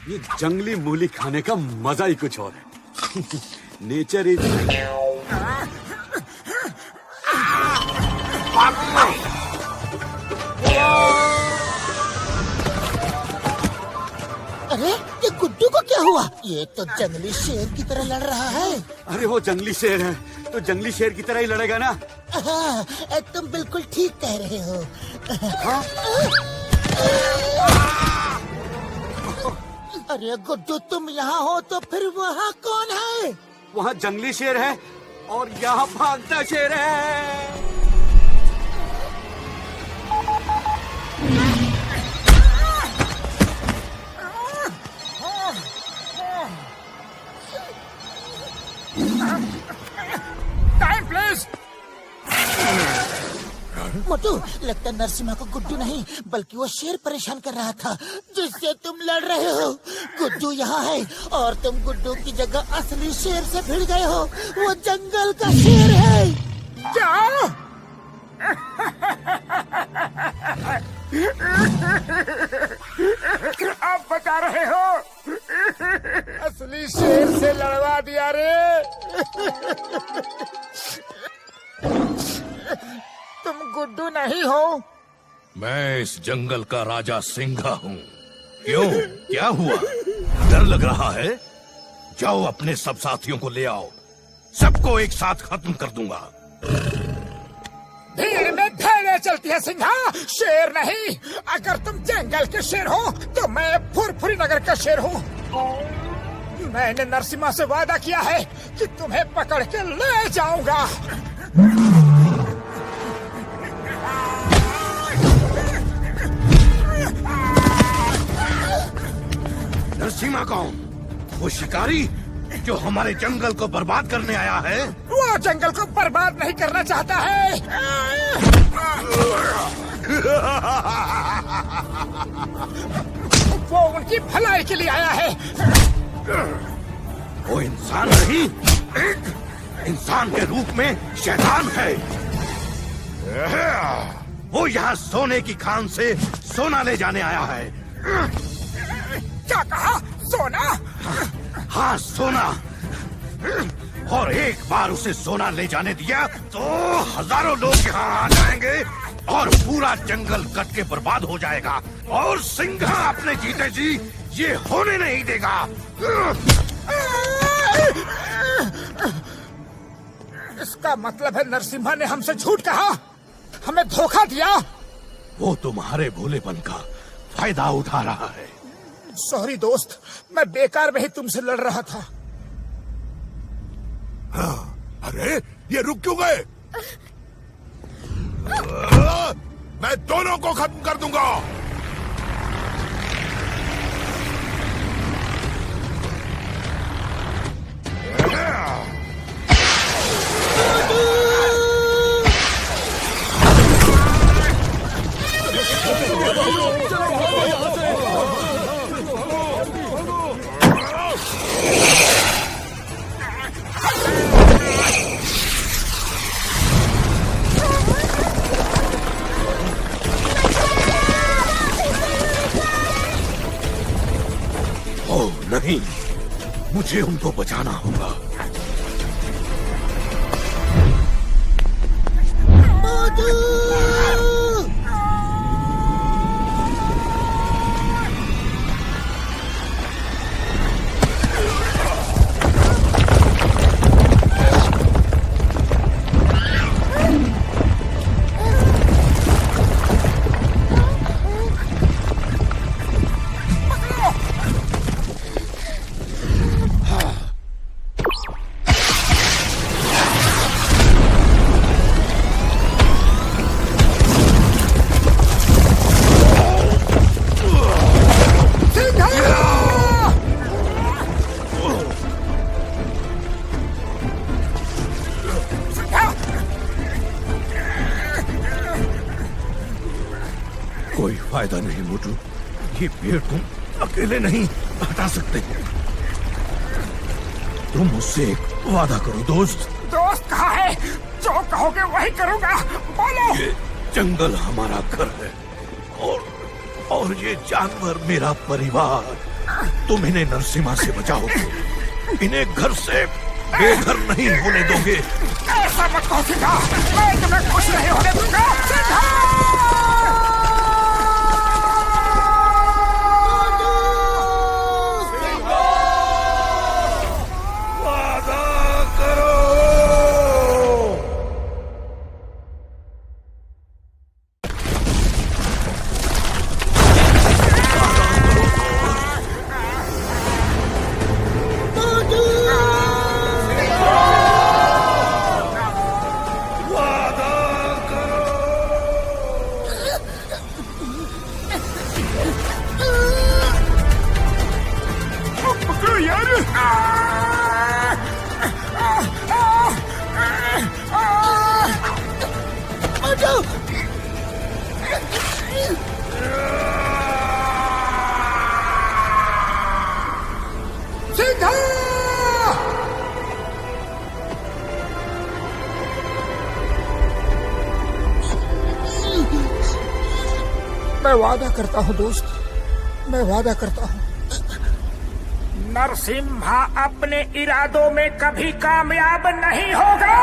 ये जंगली मूली खाने का मजा ही कुछ और है। नेचर इज अरे ये गुड्डू को क्या हुआ? ये तो जंगली शेर की तरह लड़ रहा है। अरे वो जंगली शेर है तो जंगली शेर की तरह ही लड़ेगा ना। हाँ, तुम बिल्कुल ठीक कह रहे हो। अरे गुड्डू तुम यहाँ हो तो फिर वहाँ कौन है? वहाँ जंगली शेर है और यहाँ भागता शेर है। Time please. मोटू, लगता नरसिम्हा को गुड्डू नहीं बल्कि वो शेर परेशान कर रहा था जिससे तुम लड़ रहे हो। गुड्डू यहाँ है और तुम गुड्डू की जगह असली शेर से भिड़ गए हो। वो जंगल का शेर है। क्या? आप बता रहे हो? असली शेर से लड़वा दिया रे। तुम गुड्डू नहीं हो। मैं इस जंगल का राजा सिंघा हूँ। क्यों, क्या हुआ? डर लग रहा है? जाओ अपने सब साथियों को ले आओ, सबको एक साथ खत्म कर दूंगा। भीड़ में धैर्य चलती है सिंघा, शेर नहीं। अगर तुम जंगल के शेर हो तो मैं फुरफुरी नगर का शेर हूँ। मैंने नरसिम्हा से वादा किया है कि तुम्हें पकड़ के ले जाऊंगा। नरसिम्हा कौन? वो शिकारी जो हमारे जंगल को बर्बाद करने आया है? वो जंगल को बर्बाद नहीं करना चाहता है। वो उनकी भलाई के लिए आया है। वो इंसान नहीं, इंसान के रूप में शैतान है। वो यहाँ सोने की खान से सोना ले जाने आया है। क्या कहा? सोना? हाँ, सोना। और एक बार उसे सोना ले जाने दिया तो हजारों लोग यहाँ आ जाएंगे और पूरा जंगल कट के बर्बाद हो जाएगा और सिंघा अपने जीते जी ये होने नहीं देगा। इसका मतलब है नरसिम्हा ने हमसे झूठ कहा, हमें धोखा दिया। वो तुम्हारे भोलेपन का फायदा उठा रहा है। सॉरी दोस्त, मैं बेकार में ही तुमसे लड़ रहा था। हाँ, अरे ये रुक क्यों गए? मैं दोनों को खत्म कर दूंगा। नहीं, मुझे उनको बचाना होगा। कोई फायदा नहीं मोटू, ये पेड़ तुम अकेले नहीं हटा सकते। तुम मुझसे एक वादा करो दोस्त। दोस्त कहाँ है? जो कहोगे वही करूँगा, बोलो। ये जंगल हमारा घर है और ये जानवर मेरा परिवार। तुम इन्हें नरसिम्हा से बचाओगे, इन्हें घर से बेघर नहीं होने दोगे। ऐसा मत कहो सिंघा, मैं तुम्हें खुश नहीं होने दूंगा। सिंघा! मैं वादा करता हूँ दोस्त, मैं वादा करता हूँ नरसिम्हा अपने इरादों में कभी कामयाब नहीं होगा।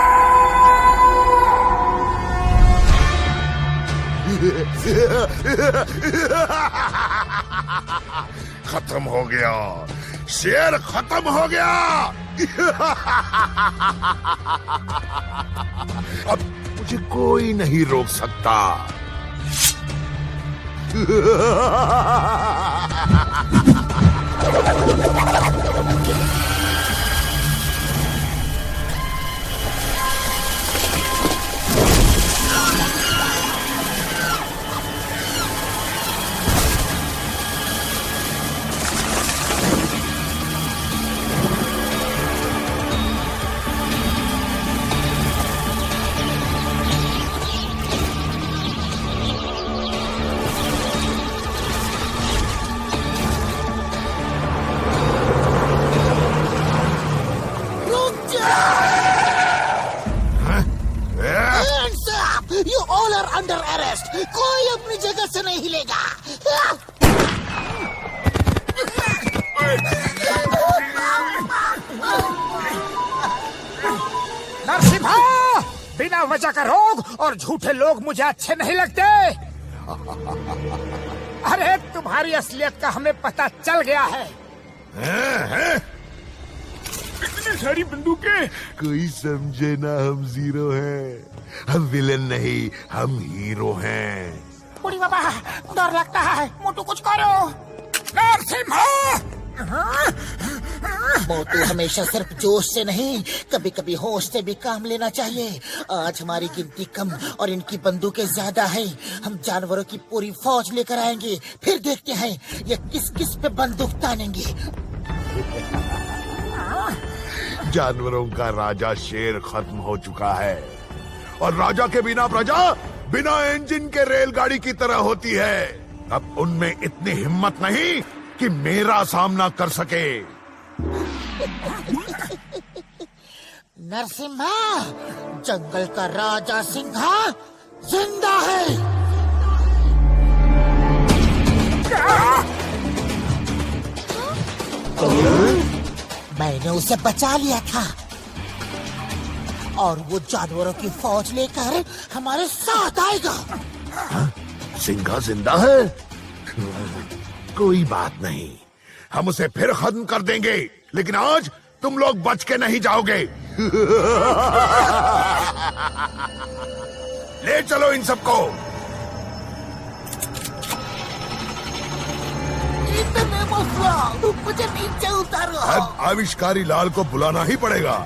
खत्म हो गया, शेर खत्म हो गया। अब मुझे कोई नहीं रोक सकता। You all are under arrest. कोई अपनी जगह से नहीं हिलेगा। नरसिम्हा, बिना वजह का रोग और झूठे लोग मुझे अच्छे नहीं लगते। अरे तुम्हारी असलियत का हमें पता चल गया है। इतनी सारी बंदूकें। कोई समझे ना, हम जीरो हैं। हम विलेन नहीं, हम हीरो हैं। बुढ़ी बाबा, डर लगता है। मोटू कुछ करो। नरसिम्हा! मोटू हमेशा सिर्फ जोश से नहीं, कभी कभी होश से भी काम लेना चाहिए। आज हमारी गिनती कम और इनकी बंदूकें ज्यादा है। हम जानवरों की पूरी फौज लेकर आएंगे, फिर देखते हैं ये किस किस पे बंदूक तानेंगे। जानवरों का राजा शेर खत्म हो चुका है और राजा के बिना प्रजा बिना इंजन के रेलगाड़ी की तरह होती है। अब उनमें इतनी हिम्मत नहीं कि मेरा सामना कर सके। नरसिम्हा, जंगल का राजा सिंघा जिंदा है। मैंने उसे बचा लिया था और वो जानवरों की फौज लेकर हमारे साथ आएगा। सिंघा जिंदा है? कोई बात नहीं, हम उसे फिर खत्म कर देंगे, लेकिन आज तुम लोग बच के नहीं जाओगे। ले चलो इन सबको। मुझे नीचे उतारो। अब आविष्कारी लाल को बुलाना ही पड़ेगा।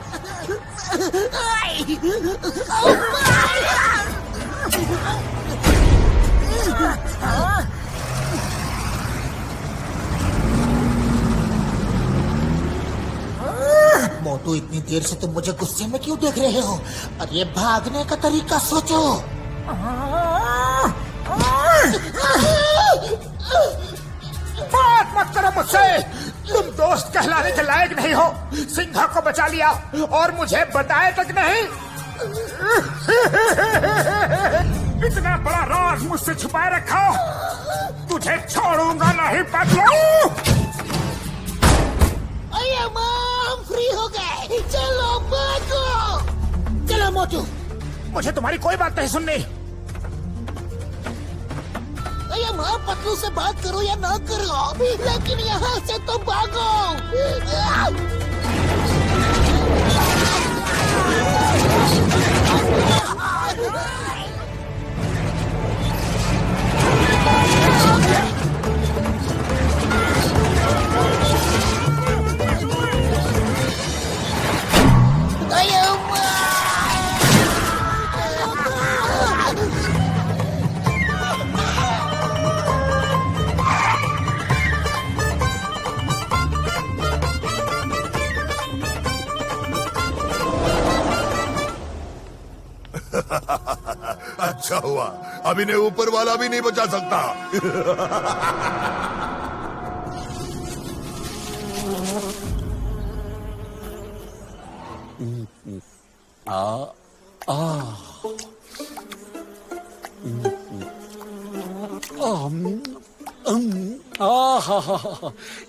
मोटू, इतनी देर से तुम मुझे गुस्से में क्यों देख रहे हो? और ये भागने का तरीका सोचो। बात मत करो मुझसे। तुम दोस्त कहलाने के लायक नहीं हो। सिंघा को बचा लिया और मुझे बताए तक नहीं। इतना बड़ा राज मुझसे छुपाए रखा, तुझे छोड़ूंगा नहीं पतलू। मोटू। मुझे तुम्हारी कोई बात नहीं सुननी। ये माँ पतलू से बात करो या ना करो, लेकिन यहाँ से तो भागो। अच्छा हुआ, अब इन्हें ऊपर वाला भी नहीं बचा सकता।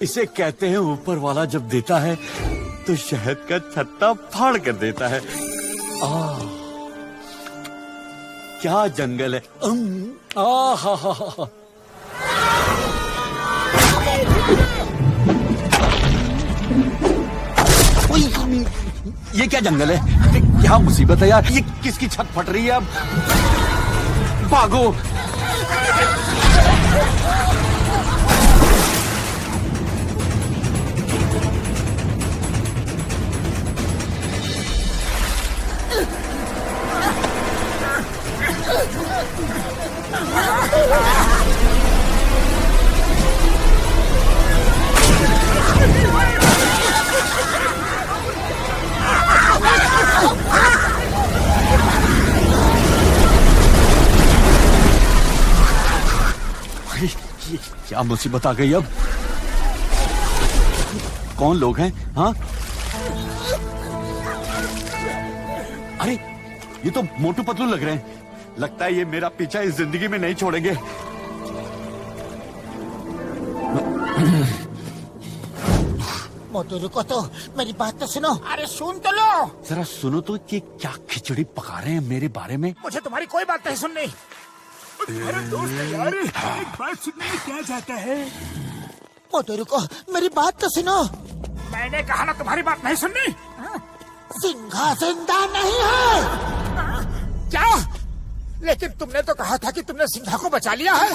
इसे कहते हैं ऊपर वाला जब देता है तो शहद का छत्ता फाड़ कर देता है। क्या जंगल है। ये क्या जंगल है, क्या मुसीबत है यार, ये किसकी छत फट रही है। अब भागो। क्या मुसीबत आ गई। अब कौन लोग हैं? हाँ, अरे ये तो मोटू पतलू लग रहे हैं। लगता है ये मेरा पीछा इस जिंदगी में नहीं छोड़ेंगे। मोटू रुको तो, मेरी बात तो सुनो। अरे सुन तो लो। जरा सुनो तो, ये क्या खिचड़ी पका रहे हैं मेरे बारे में। मुझे तुम्हारी कोई बात नहीं सुननी। अरे दोस्त यार, एक बात सुनने में क्या जाता है। मोटू रुको, मेरी बात तो सुनो। मैंने कहा ना तुम्हारी बात नहीं सुननी। सिंघा जिंदा नहीं है। क्या? लेकिन तुमने तो कहा था कि तुमने सिंघा को बचा लिया है।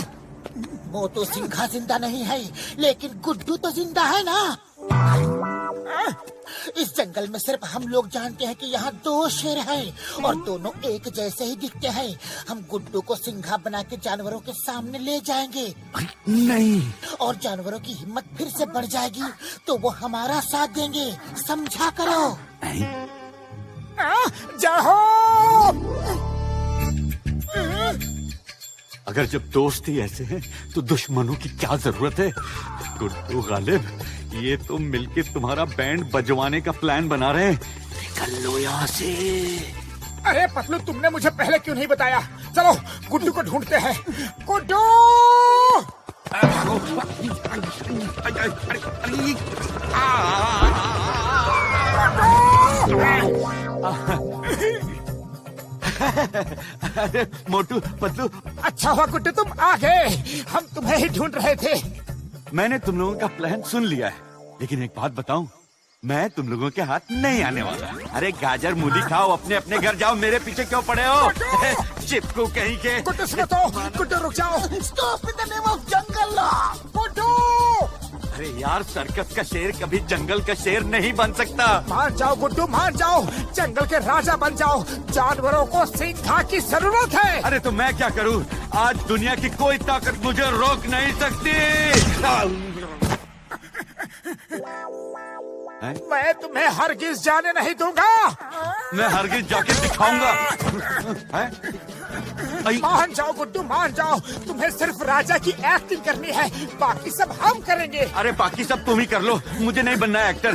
मोटू सिंघा जिंदा नहीं है, लेकिन गुड्डू तो जिंदा है ना। इस जंगल में सिर्फ हम लोग जानते हैं कि यहाँ 2 शेर हैं और दोनों एक जैसे ही दिखते हैं। हम गुड्डू को सिंघा बना के जानवरों के सामने ले जाएंगे। नहीं, और जानवरों की हिम्मत फिर से बढ़ जाएगी तो वो हमारा साथ देंगे, समझा करो। जाओ। अगर जब दोस्त ही ऐसे हैं तो दुश्मनों की क्या जरूरत है। गुड्डू गालिब, ये तुम मिलके तुम्हारा बैंड बजवाने का प्लान बना रहे हैं। निकल लो यहाँ से। अरे पतलू, तुमने मुझे पहले क्यों नहीं बताया। चलो गुड्डू को ढूंढते हैं। गुड्डू! अरे मोटू पतलू, अच्छा हुआ गुड्डू तुम आ गए, हम तुम्हें ही ढूंढ रहे थे। मैंने तुम लोगों का प्लान सुन लिया है, लेकिन एक बात बताऊं, मैं तुम लोगों के हाथ नहीं आने वाला। अरे गाजर मूली खाओ, अपने अपने घर जाओ, मेरे पीछे क्यों पड़े हो। चिपकू कहीं के। गुड्डू सुनो तो, गुड्डू रुक जाओ। Stop in the name of jungle. Guddu! अरे यार, सर्कस का शेर कभी जंगल का शेर नहीं बन सकता। मान जाओ गुड्डू, मान जाओ, जंगल के राजा बन जाओ। जानवरों को सिंघा की जरूरत है। अरे तो मैं क्या करूं, आज दुनिया की कोई ताकत मुझे रोक नहीं सकती। मैं तुम्हें हरगिज जाने नहीं दूंगा। मैं हरगिज जाके दिखाऊंगा। मान जाओ गुड्डू, मान जाओ, तुम्हें सिर्फ राजा की एक्टिंग करनी है, बाकी सब हम करेंगे। अरे बाकी सब तुम ही कर लो, मुझे नहीं बनना है एक्टर।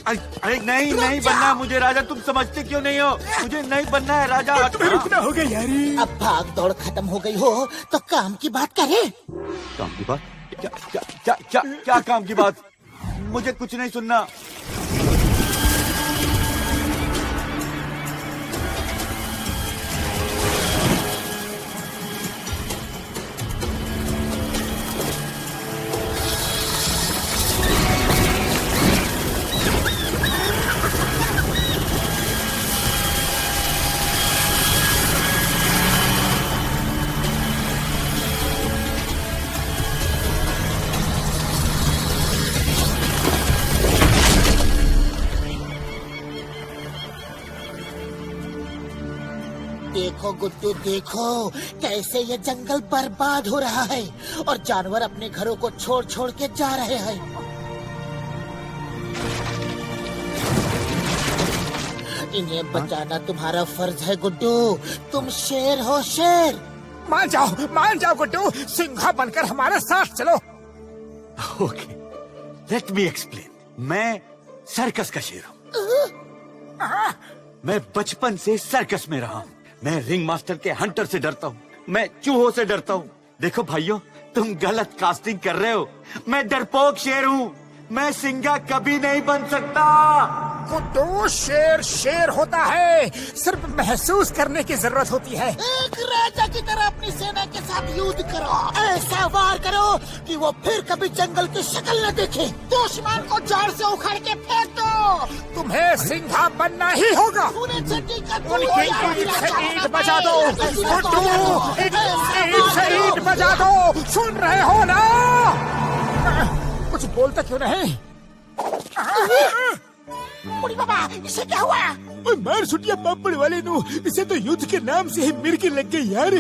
अरे नहीं बनना मुझे राजा, तुम समझते क्यों नहीं हो, मुझे नहीं बनना है राजा। तुम्हें रुकना होगा यारी। अब भाग दौड़ खत्म हो गई हो तो काम की बात करें। काम की बात? क्या काम की बात? मुझे कुछ नहीं सुनना। देखो गुड्डू देखो, कैसे ये जंगल बर्बाद हो रहा है और जानवर अपने घरों को छोड़ छोड़ के जा रहे हैं। इन्हें बचाना तुम्हारा फर्ज है गुड्डू। तुम शेर हो, शेर। मान जाओ गुड्डू, सिंघा बनकर हमारे साथ चलो। Okay, let me explain. मैं सर्कस का शेर हूँ। मैं बचपन से सर्कस में रहा हूँ। मैं रिंग मास्टर के हंटर से डरता हूँ। मैं चूहों से डरता हूँ। देखो भाइयों, तुम गलत कास्टिंग कर रहे हो। मैं डरपोक शेर हूँ। मैं सिंघा कभी नहीं बन सकता। गुड्डू, शेर शेर होता है, सिर्फ महसूस करने की जरूरत होती है। एक राजा की तरह अपनी सेना के साथ युद्ध करो, ऐसा वार करो कि वो फिर कभी जंगल की शक्ल न देखे। दुश्मन को जड़ से उखाड़ के फेंक दो। तुम्हें सिंघा बनना ही होगा। उन्हें चड्डी का उनकी ईंट से ईंट बजा दो गुड्डू, ईंट से ईंट बजा दो। सुन रहे हो ना? कुछ बोलता क्यों नहीं? बुढ़ी बाबा, इसे क्या हुआ? ओए मार सुटिया पापड़ वाले नु, इसे तो युद्ध के नाम से ही मिर्गी लग गई यार।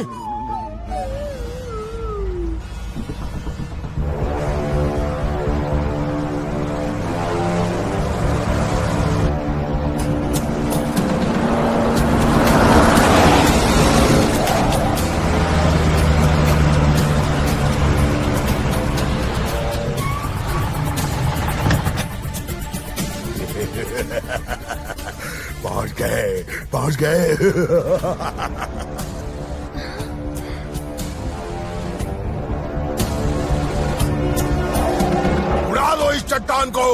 पहुंच गए। उड़ा दो इस चट्टान को।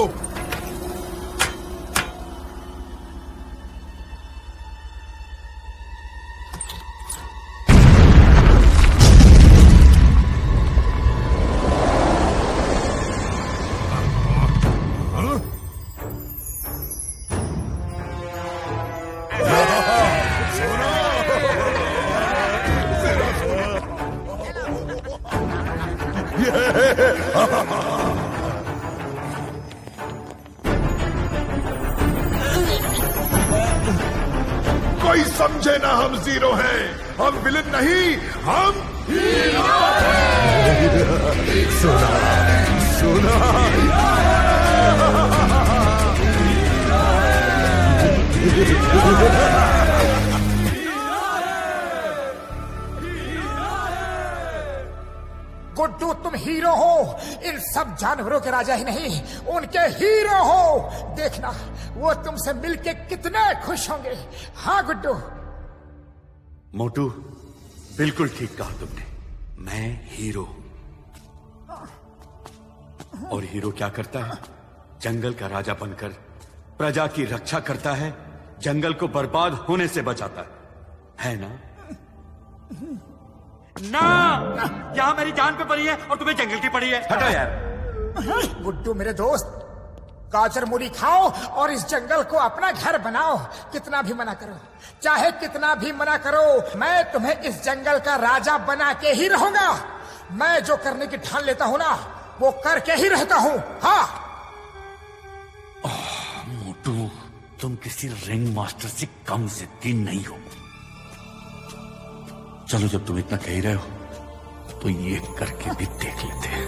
कोई समझे ना, हम जीरो हैं। हम विलन नहीं, हम हीरो हैं। सुना गुड्डू, तुम हीरो हो। इन सब जानवरों के राजा ही नहीं, उनके हीरो हो। देखना, वो तुमसे मिलके कितने खुश होंगे। हाँ गुड्डू। मोटू, बिल्कुल ठीक कहा तुमने। मैं हीरो हूं। और हीरो क्या करता है? जंगल का राजा बनकर प्रजा की रक्षा करता है, जंगल को बर्बाद होने से बचाता है ना? ना, यहाँ मेरी जान पे पड़ी है और तुम्हें जंगल की पड़ी है। हटो यार। गुड्डू मेरे दोस्त, गाजर मूली खाओ और इस जंगल को अपना घर बनाओ। कितना भी मना करो, चाहे कितना भी मना करो, मैं तुम्हें इस जंगल का राजा बना के ही रहूंगा। मैं जो करने की ठान लेता हूँ ना, वो करके ही रहता हूँ। हाँ मोटू, तुम किसी रिंग मास्टर से कम जिद्दी नहीं हो। चलो, जब तुम इतना कह ही रहे हो तो ये करके भी देख लेते हैं।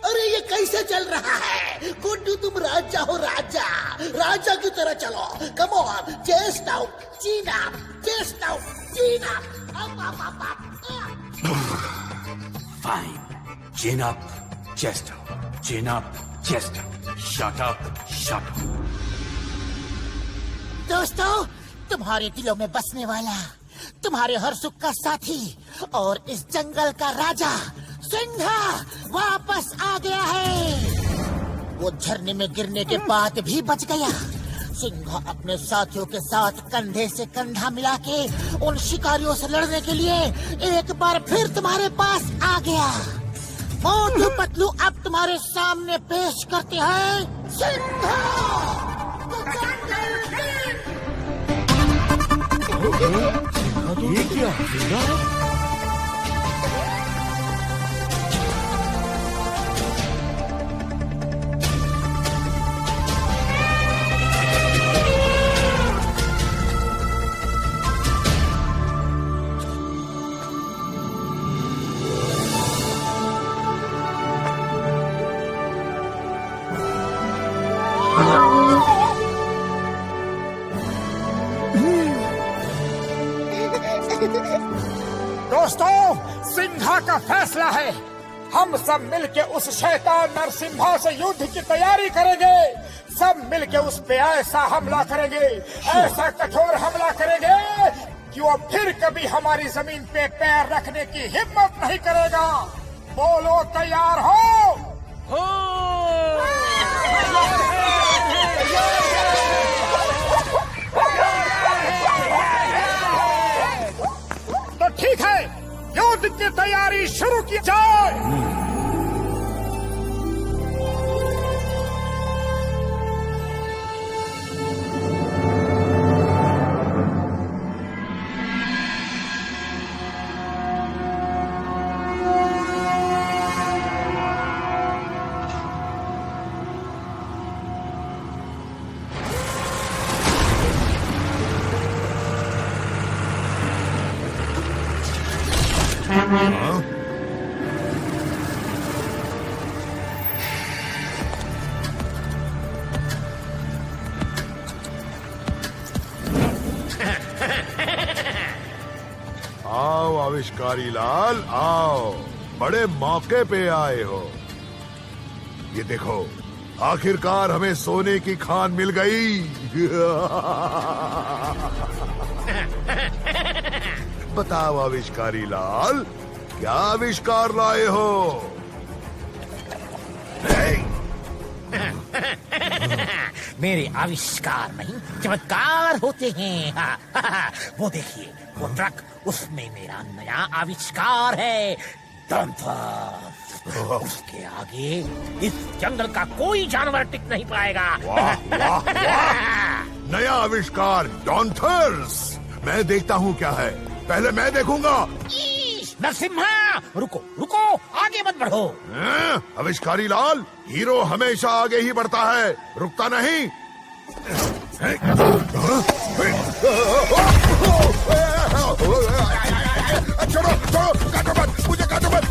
अरे ये कैसे चल रहा है? गुड्डू, तुम राजा हो, राजा। राजा की तरह चलो। कम ऑन, चेस्ट आउट, चीन अप, चेस्ट आउट, चीन up. Fine, chin up, chest up, chin up, chest up, shut up, shut up. दोस्तों, तुम्हारे दिलों में बसने वाला, तुम्हारे हर सुख का साथी और इस जंगल का राजा सिंघा वापस आ गया है। वो झरने में गिरने के बाद भी बच गया। सिंघा अपने साथियों के साथ कंधे से कंधा मिला के उन शिकारियों से लड़ने के लिए एक बार फिर तुम्हारे पास आ गया। मोटू पतलू अब तुम्हारे सामने पेश करते हैं सिंघा। ये क्या? दोस्तों, सिंघा का फैसला है। हम सब मिलके उस शैतान नरसिम्हा से युद्ध की तैयारी करेंगे। सब मिलके उस पे ऐसा हमला करेंगे, ऐसा कठोर हमला करेंगे कि वो फिर कभी हमारी जमीन पे पैर रखने की हिम्मत नहीं करेगा। बोलो, तैयार हो? तो ठीक है, युद्ध की तैयारी शुरू की जाए। आओ आविष्कारी लाल, आओ, बड़े मौके पे आए हो। ये देखो, आखिरकार हमें सोने की खान मिल गई। बताओ आविष्कारी लाल, क्या आविष्कार लाए हो? मेरे आविष्कार नहीं, चमत्कार होते हैं। वो देखिए, वो ट्रक, उसमें मेरा नया आविष्कार है, डॉन्थर। उसके आगे इस जंगल का कोई जानवर टिक नहीं पाएगा। वाह, वाह, वाह। नया आविष्कार डॉन्थर्स। मैं देखता हूँ क्या है, पहले मैं देखूंगा। नरसिम्हा, रुको रुको, आगे मत बढ़ो। आविष्कारी लाल, हीरो हमेशा आगे ही बढ़ता है, रुकता नहीं। छोड़ो, छोड़ो, काटो मत, मुझे काटो मत।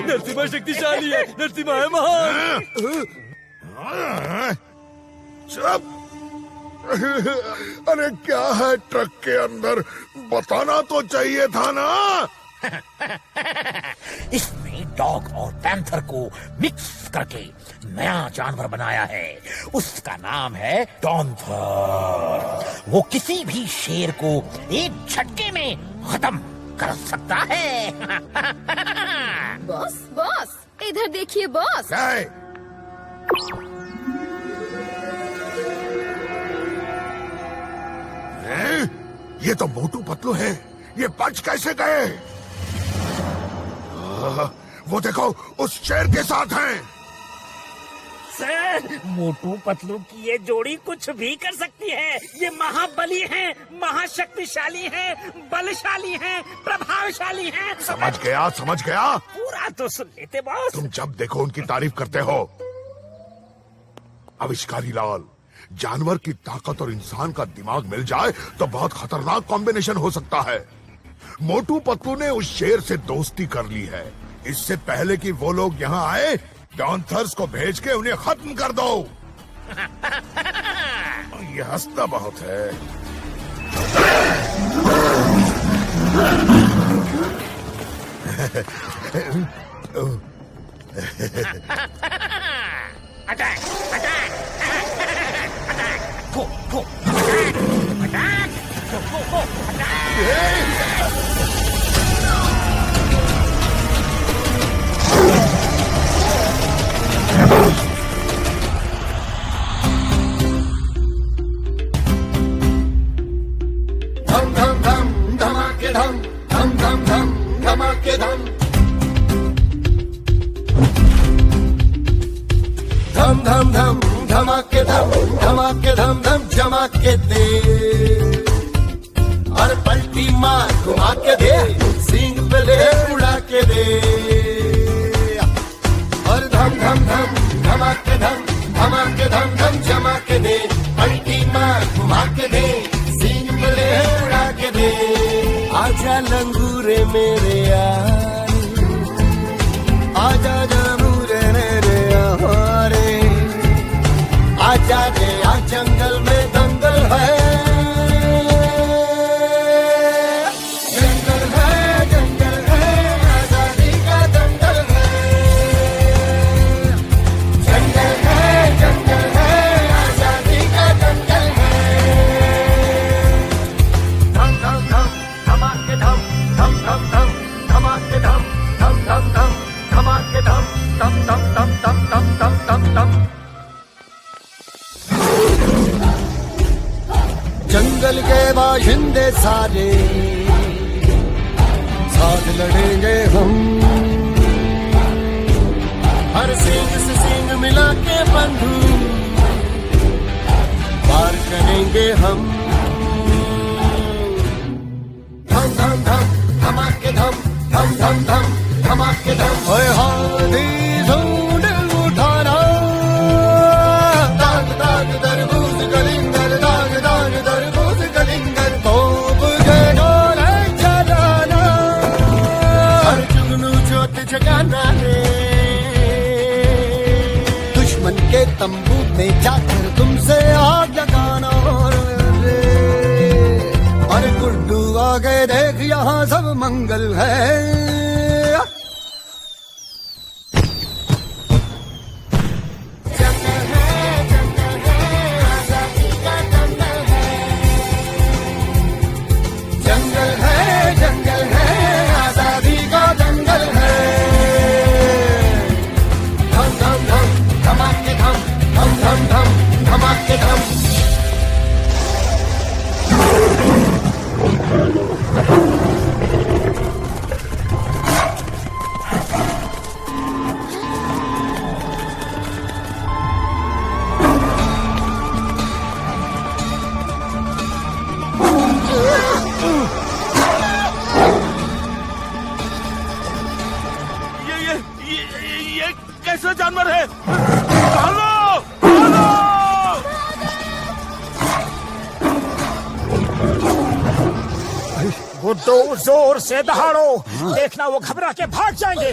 नरसिम्हा शक्तिशाली है, नरसिम्हा है महान। चुप। अरे क्या है ट्रक के अंदर, बताना तो चाहिए था ना। इसमें डॉग और पैंथर को मिक्स करके नया जानवर बनाया है। उसका नाम है डॉन्थर। वो किसी भी शेर को एक झटके में खत्म कर सकता है। बॉस, बॉस, इधर देखिए बॉस। क्या है? ये तो मोटू पतलू है, ये बच कैसे गए? वो देखो, उस शेर के साथ हैं। सर, मोटू पतलू की ये जोड़ी कुछ भी कर सकती है। ये महाबली हैं, महाशक्तिशाली हैं, बलशाली हैं, प्रभावशाली हैं। समझ गया, समझ गया। पूरा तो सुन लेते बॉस। तुम जब देखो उनकी तारीफ करते हो। आविष्कारी लाल, जानवर की ताकत और इंसान का दिमाग मिल जाए तो बहुत खतरनाक कॉम्बिनेशन हो सकता है। मोटू पतलू ने उस शेर से दोस्ती कर ली है। इससे पहले कि वो लोग यहाँ आए, डॉन्थर्स को भेज के उन्हें खत्म कर दो। ये हंसता बहुत है। अटैक, अटैक, अटैक, गो, गो, अटैक, गो, गो, गो, धम धम धम धमाके धम, धम धम धम धमाके धम, धम धम धम धमाके धम, धमाके धम धम जमा के दे, और पलटी मार घुमा के दे, सींग पे ले उड़ा के दे, और धम धम धम धमाके धम, धमाके धम धम जमा के दे, पलटी मार घुमा के दे, सींग पे ले उड़ा के दे। आजा लंगूरे मेरे यार, आजा जानूरे मेरे यारे, आजा रे आ जंगल में दंगल है, जंगल है आजादी का दंगल है, जंगल है आजादी का दंगल है। धम धम धम धमाके धम धम धम धम धमाके धम धम धम धम धमाके धम धम धम धम धम धम धम धम धम। जंगल के बाशिंदे सारे साथ लड़ेंगे हम, हर सींग से सींग मिला के बंधु पार करेंगे हम। धम धम धम धमाके धम धम धम धम धमाके धम। ओए हाथी झुंड उठाना, दाग दाग तरबूज कलिंगर, दाग दाग तरबूज कलिंगर, तोप के डोले चलाना, हर जुगनू जोत जगाना रे, दुश्मन के तंबू में जाकर तुमसे आग लगाना रे। अरे गुड्डू आगे देख यहाँ सब मंगल है। ये कैसा जानवर है? भागो! भागो! गुड्डू जोर से दहाड़ो, देखना वो घबरा के भाग जाएंगे।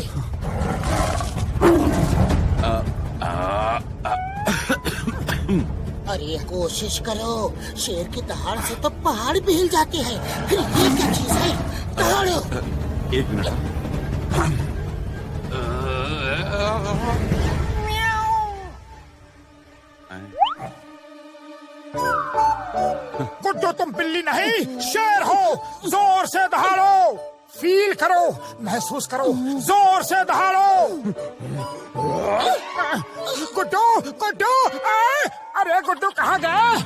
अरे कोशिश करो, शेर की दहाड़ से तो पहाड़ भी हिल जाते हैं, फिर ये क्या चीज है? दहाड़ो। एक मिनट। गुड्डू तुम बिल्ली नहीं शेर हो, जोर से दहाड़ो, फील करो, महसूस करो, जोर से दहाड़ो। गुड्डू गुड्डू, अरे गुड्डू कहाँ गए?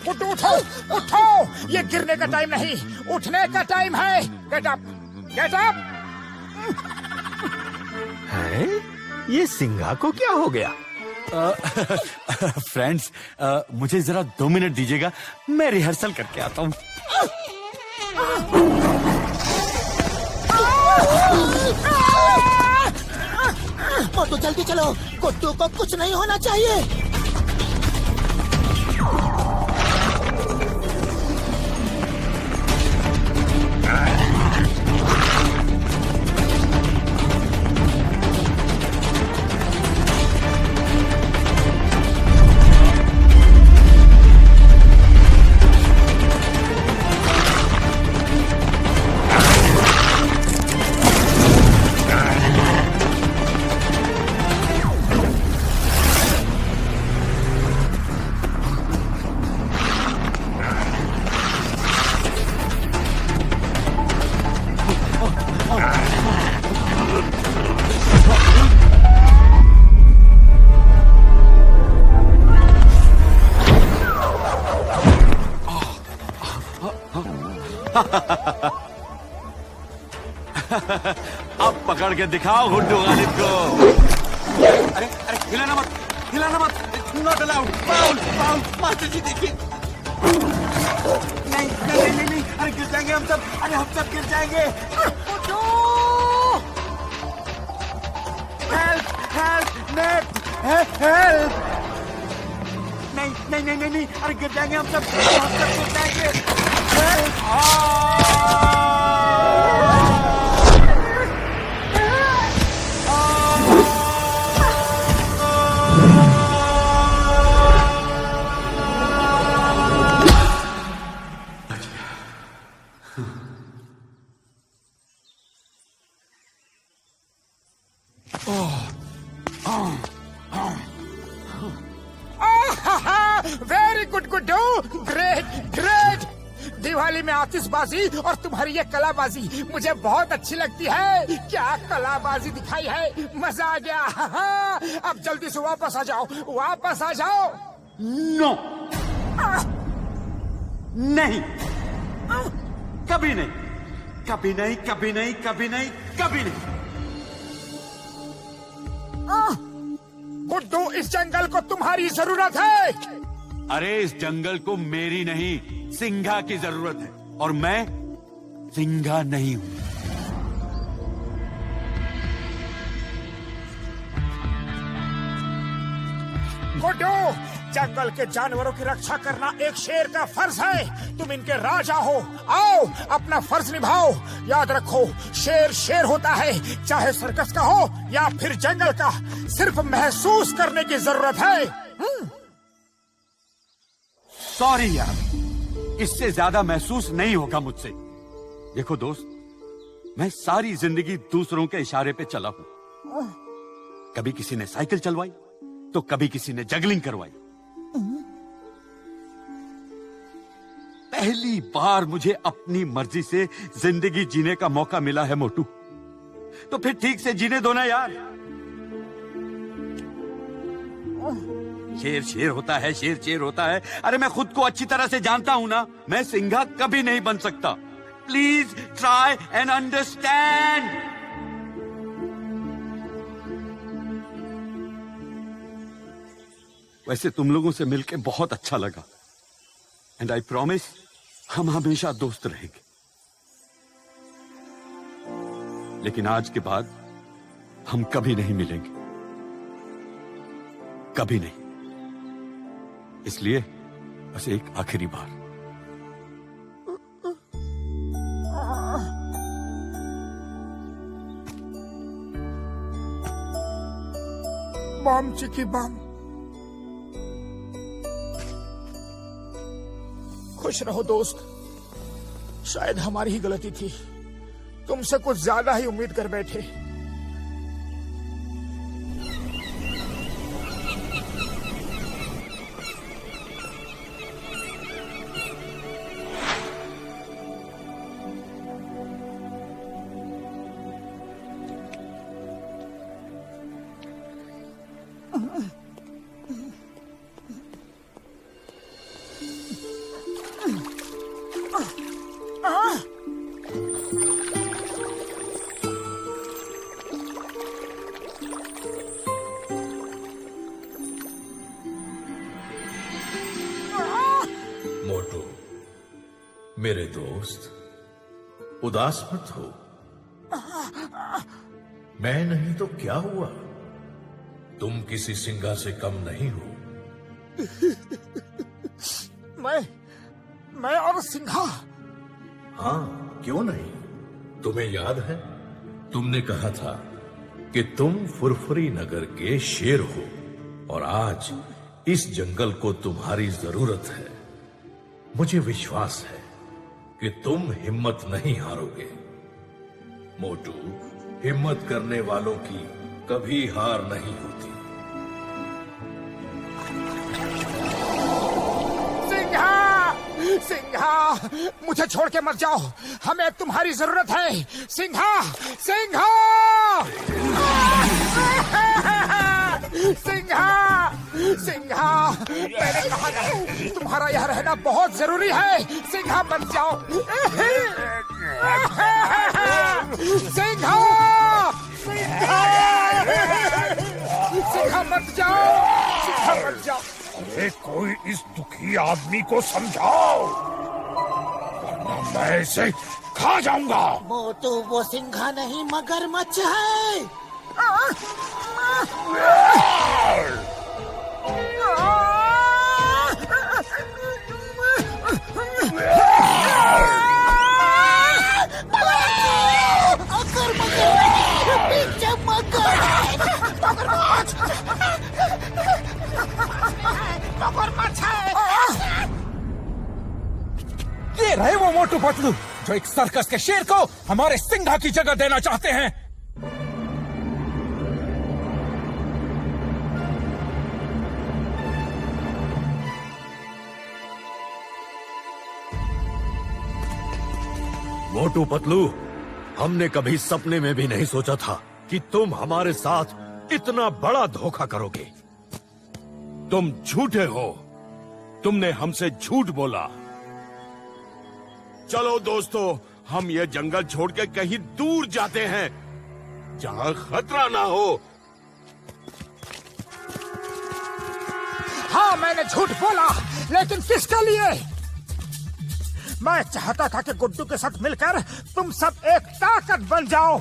गुड्डू उठो उठो, ये गिरने का टाइम नहीं, उठने का टाइम है। Get up get up. है? ये सिंघा को क्या हो गया? फ्रेंड्स, मुझे जरा 2 मिनट दीजिएगा, मैं रिहर्सल करके आता हूँ। मोटू जल्दी चलो, गुड्डू को कुछ नहीं होना चाहिए। अब पकड़ के दिखाओ गुड्डू गालिब को। अरे अरे हिलाना मत, हिलाना मत, not allowed, foul foul. Master ji देखिए, नहीं नहीं नहीं नहीं, अरे गिर जाएंगे हम सब, अरे हम सब गिर जाएंगे। Help help net help. नहीं नहीं नहीं नहीं नहीं, अरे गिर जाएंगे हम सब गिर जाएंगे। Very good Guddu, great great. Diwali में आतिशबाजी और तुम्हारी ये कलाबाजी मुझे बहुत अच्छी लगती है। क्या कलाबाजी दिखाई है, मजा आ गया। हाँ, अब जल्दी से वापस आ जाओ, वापस आ जाओ। नो, नहीं, कभी नहीं, कभी नहीं, कभी नहीं, कभी नहीं, कभी नहीं। गुड्डू, इस जंगल को तुम्हारी जरूरत है। अरे इस जंगल को मेरी नहीं, सिंघा की जरूरत है, और मैं सिंघा नहीं हूं। गुड्डू, जंगल के जानवरों की रक्षा करना एक शेर का फर्ज है। तुम इनके राजा हो, आओ अपना फर्ज निभाओ। याद रखो, शेर शेर होता है, चाहे सर्कस का हो या फिर जंगल का, सिर्फ महसूस करने की जरूरत है। सॉरी यार, इससे ज्यादा महसूस नहीं होगा मुझसे। देखो दोस्त, मैं सारी जिंदगी दूसरों के इशारे पे चला हूं। कभी किसी ने साइकिल चलवाई, तो कभी किसी ने जगलिंग करवाई। पहली बार मुझे अपनी मर्जी से जिंदगी जीने का मौका मिला है मोटू, तो फिर ठीक से जीने दो ना यार। शेर शेर होता है, शेर शेर होता है। अरे मैं खुद को अच्छी तरह से जानता हूं ना, मैं सिंघा कभी नहीं बन सकता। Please try and understand. वैसे तुम लोगों से मिलकर बहुत अच्छा लगा, एंड आई प्रॉमिस हम हमेशा दोस्त रहेंगे। लेकिन आज के बाद हम कभी नहीं मिलेंगे, कभी नहीं। इसलिए बस एक आखिरी बार। बम चिकी बम। खुश रहो दोस्त, शायद हमारी ही गलती थी, तुमसे कुछ ज्यादा ही उम्मीद कर बैठे। मोटू, मेरे दोस्त, उदास मत हो। मैं नहीं तो क्या हुआ, तुम किसी सिंघा से कम नहीं हो। मैं और सिंघा? हाँ, क्यों नहीं। तुम्हें याद है, तुमने कहा था कि तुम फुरफुरी नगर के शेर हो, और आज इस जंगल को तुम्हारी जरूरत है। मुझे विश्वास है कि तुम हिम्मत नहीं हारोगे। मोटू, हिम्मत करने वालों की कभी हार नहीं होती। सिंघा, मुझे छोड़ के मत जाओ, हमें तुम्हारी जरूरत है। सिंघा, सिंघा, सिंघा, सिंघा, मैंने कहा था, तुम्हारा यहाँ रहना बहुत जरूरी है। सिंघा मत जाओ। सिंघा, सिंघा, सिंघा मत जाओ, सिंघा मत जाओ। अरे कोई इस दुखी आदमी को समझाओ, वरना मैं इसे खा जाऊंगा। मोटू, वो सिंघा नहीं मगरमच्छ है। ये रहे वो मोटू पतलू जो एक सर्कस के शेर को हमारे सिंघा की जगह देना चाहते हैं। मोटू पतलू, हमने कभी सपने में भी नहीं सोचा था कि तुम हमारे साथ इतना बड़ा धोखा करोगे। तुम झूठे हो, तुमने हमसे झूठ बोला। चलो दोस्तों, हम ये जंगल छोड़ के कहीं दूर जाते हैं जहां खतरा ना हो। हाँ, मैंने झूठ बोला, लेकिन किसके लिए? मैं चाहता था कि गुड्डू के साथ मिलकर तुम सब एक ताकत बन जाओ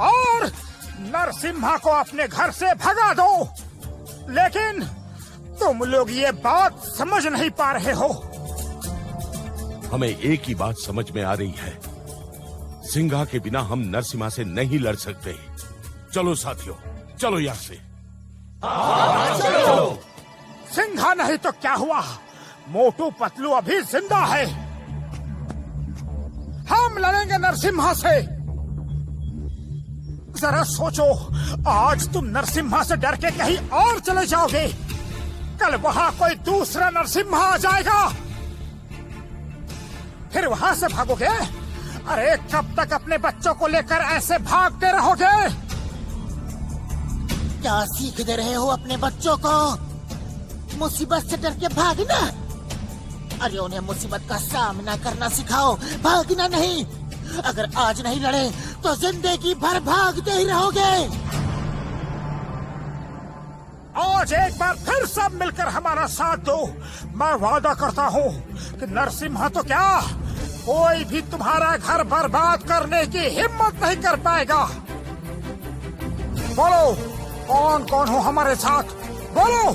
और नरसिम्हा को अपने घर से भगा दो, लेकिन तुम लोग ये बात समझ नहीं पा रहे हो। हमें एक ही बात समझ में आ रही है, सिंघा के बिना हम नरसिम्हा से नहीं लड़ सकते। चलो साथियों, चलो यहाँ से। चलो। सिंघा नहीं तो क्या हुआ, मोटू पतलू अभी जिंदा है। हम लड़ेंगे नरसिम्हा से। जरा सोचो, आज तुम नरसिम्हा से डर के कहीं और चले जाओगे, कल वहां कोई दूसरा नरसिम्हा आ जाएगा, फिर वहां से भागोगे। अरे कब तक अपने बच्चों को लेकर ऐसे भागते रहोगे? क्या सीख दे रहे हो अपने बच्चों को? मुसीबत से डर के भागना? अरे उन्हें मुसीबत का सामना करना सिखाओ, भागना नहीं। अगर आज नहीं लड़े तो जिंदगी भर भागते ही रहोगे। आज एक बार फिर सब मिलकर हमारा साथ दो। मैं वादा करता हूँ कि नरसिम्हा तो क्या, कोई भी तुम्हारा घर बर्बाद करने की हिम्मत नहीं कर पाएगा। बोलो, कौन कौन हो हमारे साथ? बोलो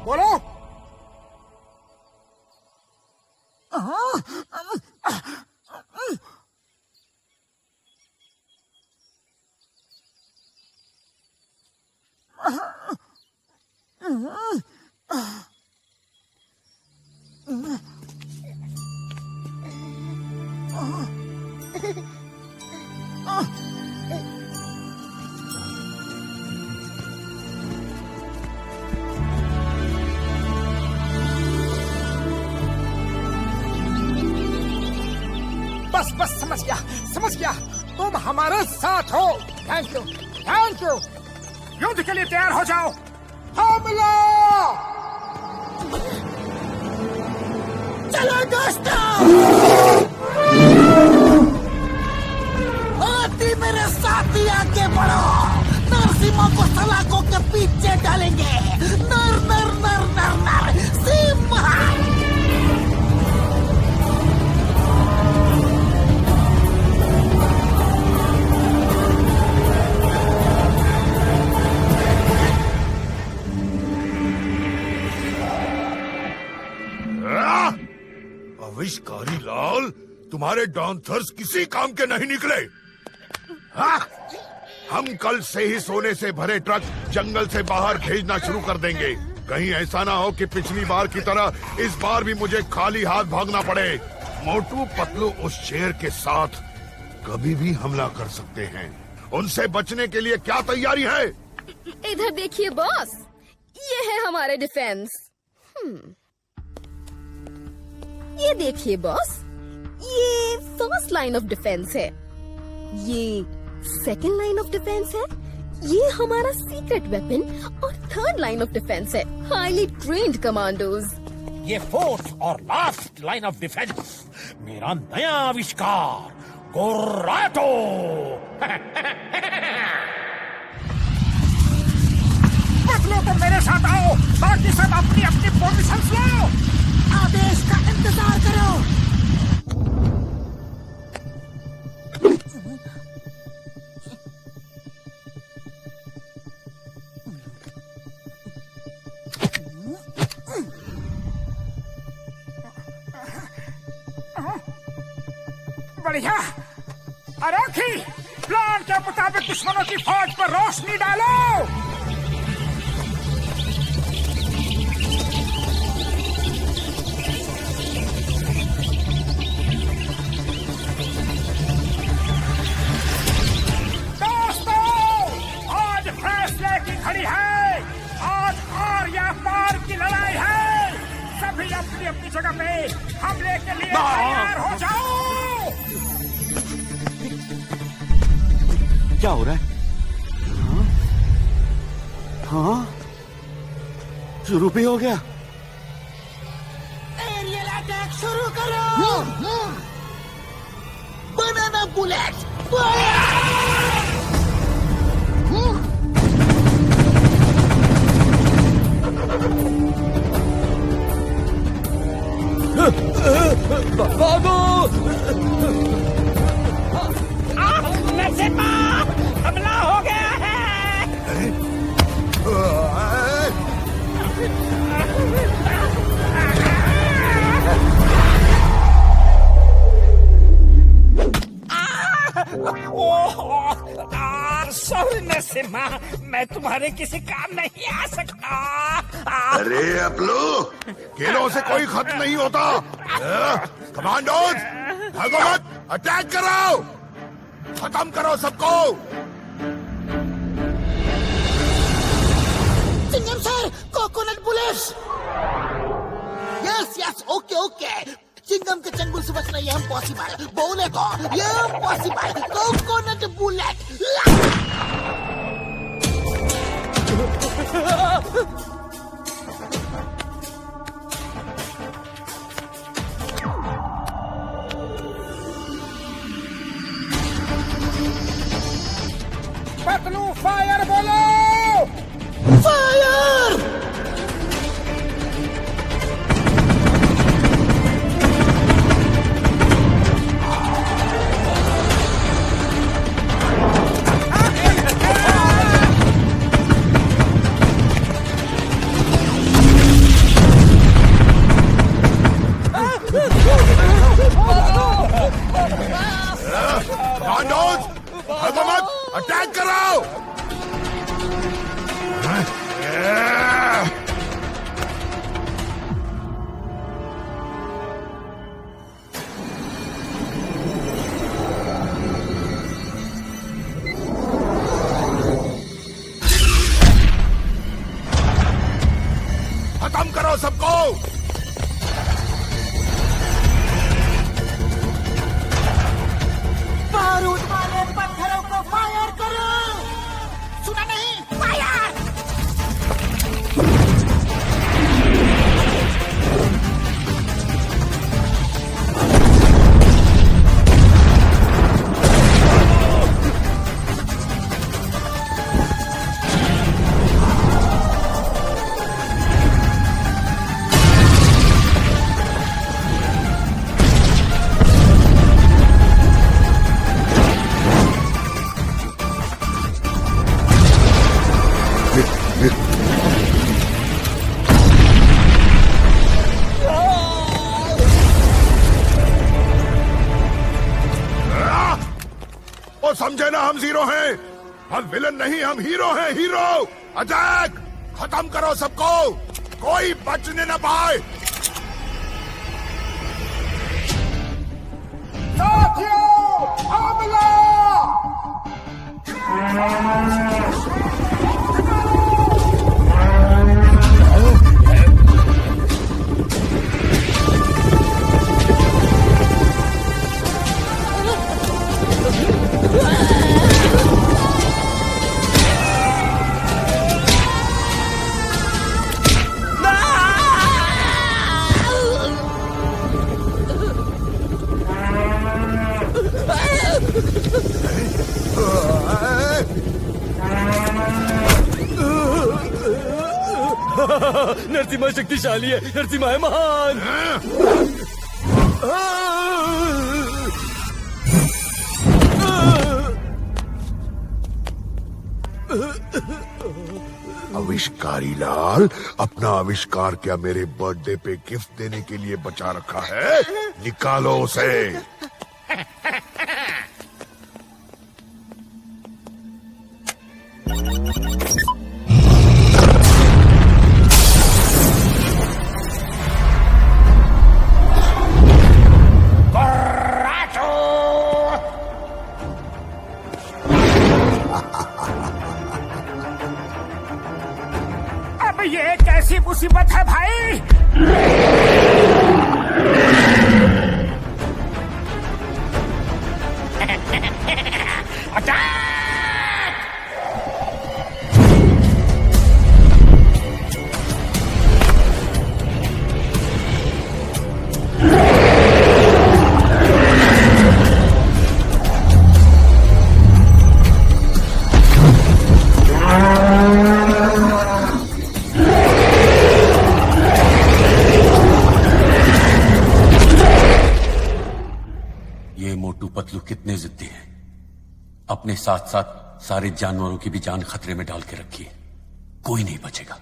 बोलो। बस समझ गया, तुम हमारे साथ हो। Thank you. युद्ध के लिए तैयार हो जाओ। हमला! चलो दोस्तों, आती मेरे साथ ही आगे बढ़ो। नरसिम्हा को सलाखों के पीछे डालेंगे। नर नर नर नर नर सिम्हा। आविष्कारी लाल, तुम्हारे डांसर्स किसी काम के नहीं निकले। हाँ? हम कल से ही सोने से भरे ट्रक जंगल से बाहर भेजना शुरू कर देंगे। कहीं ऐसा ना हो कि पिछली बार की तरह इस बार भी मुझे खाली हाथ भागना पड़े। मोटू पतलू उस शेर के साथ कभी भी हमला कर सकते हैं। उनसे बचने के लिए क्या तैयारी है? इधर देखिए बॉस, ये है हमारे डिफेंस। ये देखिए बॉस, ये फर्स्ट लाइन ऑफ डिफेंस है, ये सेकंड लाइन ऑफ डिफेंस है, ये हमारा सीक्रेट वेपन और थर्ड लाइन ऑफ डिफेंस है, हाईली ट्रेन्ड कमांडोज। ये फोर्थ और लास्ट लाइन ऑफ डिफेंस मेरा नया आविष्कार गोराटो। पतलू, तुम मेरे साथ आओ, बाकी सब अपनी अपनी पोजीशन लो। आदेश का इंतजार करो। बढ़िया। अरोखी, प्लान के मुताबिक दुश्मनों की फौज पर रोशनी डालो। घड़ी है, आज आर या पार की लड़ाई है। सभी अपनी अपनी जगह पे हमले के लिए तैयार हो जाओ। क्या हो रहा है? हाँ शुरू भी हो गया। एरियल अटैक शुरू करो। बनाना बुलेट नरसिम्हा हमला हो गया है। सॉरी नरसिम्हा, मैं तुम्हारे किसी काम नहीं आ सकता। अरे अपलू, खेलों से कोई खत्म नहीं होता। कमांडोज, भागो मत, अटैक कराओ, खत्म करो सबको। Chingam sir, coconut bullets. Yes yes, okay okay. Chingam के चंगुल से बचना ये इम्पॉसिबल, बोले तो ये impossible. Coconut bullet. Patlu fire बोलो। फायर! कमांडोज, भागो मत, अटैक कराओ। खत्म करो सबको। बारूद वाले पत्थरों को फायर करो। सुना नहीं? फायर! वो समझे ना, हम जीरो हैं। हम विलन नहीं, हम हीरो हैं, हीरो। अटैक, खत्म करो सबको, कोई बचने न पाए। साथियों, हमला! नरसिम्हा शक्तिशाली है, नरसिम्हा है महान। आविष्कारी लाल, अपना आविष्कार क्या मेरे बर्थडे पे गिफ्ट देने के लिए बचा रखा है? निकालो उसे। अब ये कैसी मुसीबत है भाई? ये मोटू पतलू कितने जिद्दी हैं। अपने साथ साथ सारे जानवरों की भी जान खतरे में डाल के रखी है। कोई नहीं बचेगा।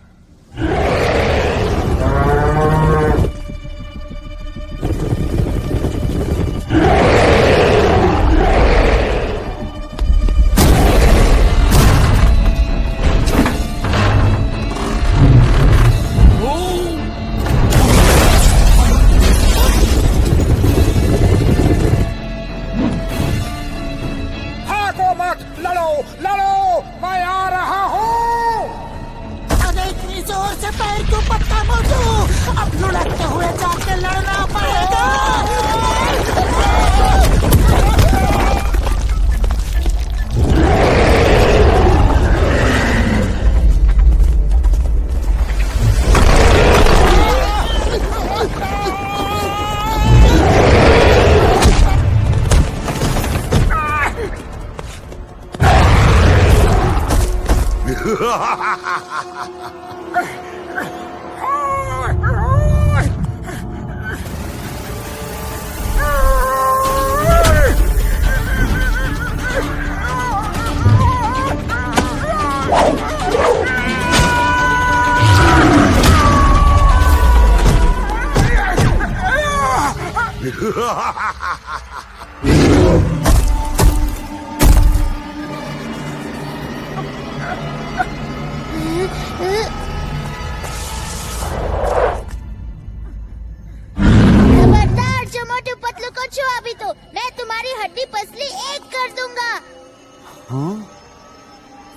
भागो मत, लड़ो लड़ो, मैं आ रहा हूँ। अरे इतनी जोर से पैर क्यों पटका मोटू? अब लुढ़कते हुए जाके लड़ना पड़ेगा। खबरदार, जो मोटू पतलू को छुआ भी तो मैं तुम्हारी हड्डी पसली एक कर दूंगा।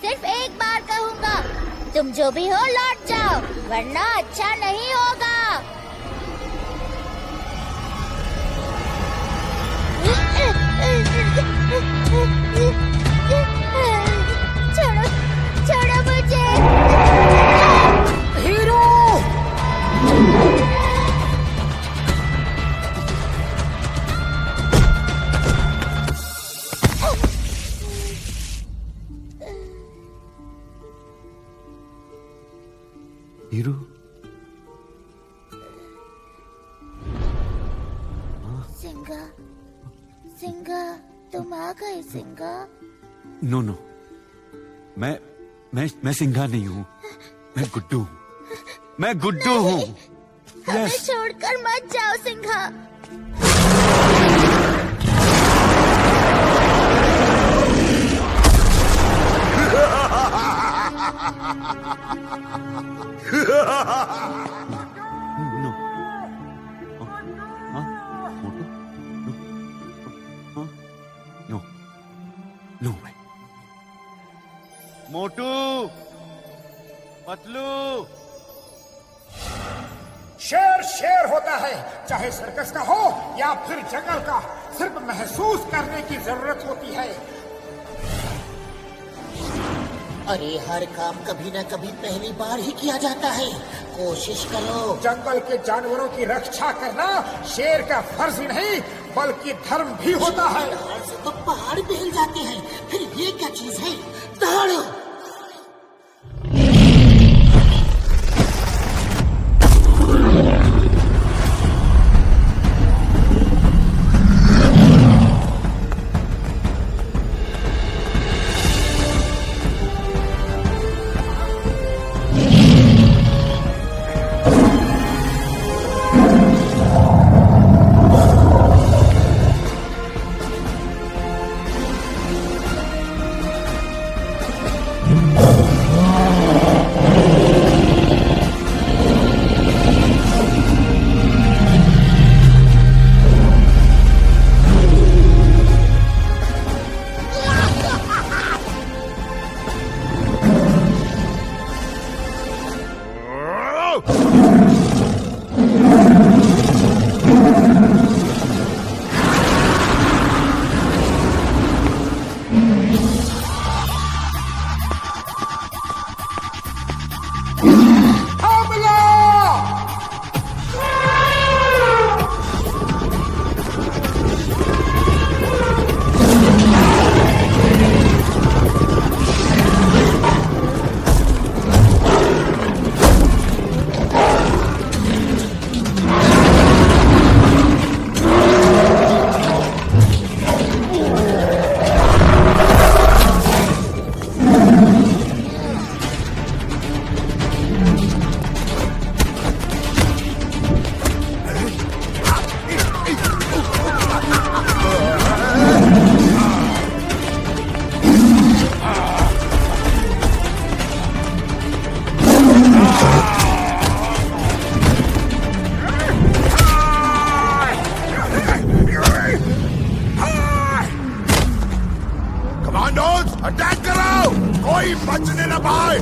सिर्फ एक बार कहूंगा, तुम जो भी हो लौट जाओ, वरना अच्छा नहीं होगा। छोड़ो छोड़ो मुझे। हीरो, हीरो, सिंगा, सिंगा, तुम आ गए सिंगा। नो नो, मैं सिंघा नहीं हूँ। मैं गुड्डू हूँ। मैं गुड्डू हूँ। हमें छोड़कर मत जाओ सिंघा। नो। हाँ? मोटू? नो? हाँ? No. No way। Motu Patlu, शेर शेर होता है, चाहे सर्कस का हो या फिर जंगल का। सिर्फ महसूस करने की जरूरत होती है। अरे हर काम कभी न कभी पहली बार ही किया जाता है। कोशिश करो। जंगल के जानवरों की रक्षा करना शेर का फर्ज ही नहीं बल्कि धर्म भी होता है। पहाड़ से तो पहाड़ भी हिल जाते हैं, फिर ये क्या चीज है? दहाड़ो। कमांडोज अटैक करो, कोई बचने न पाए।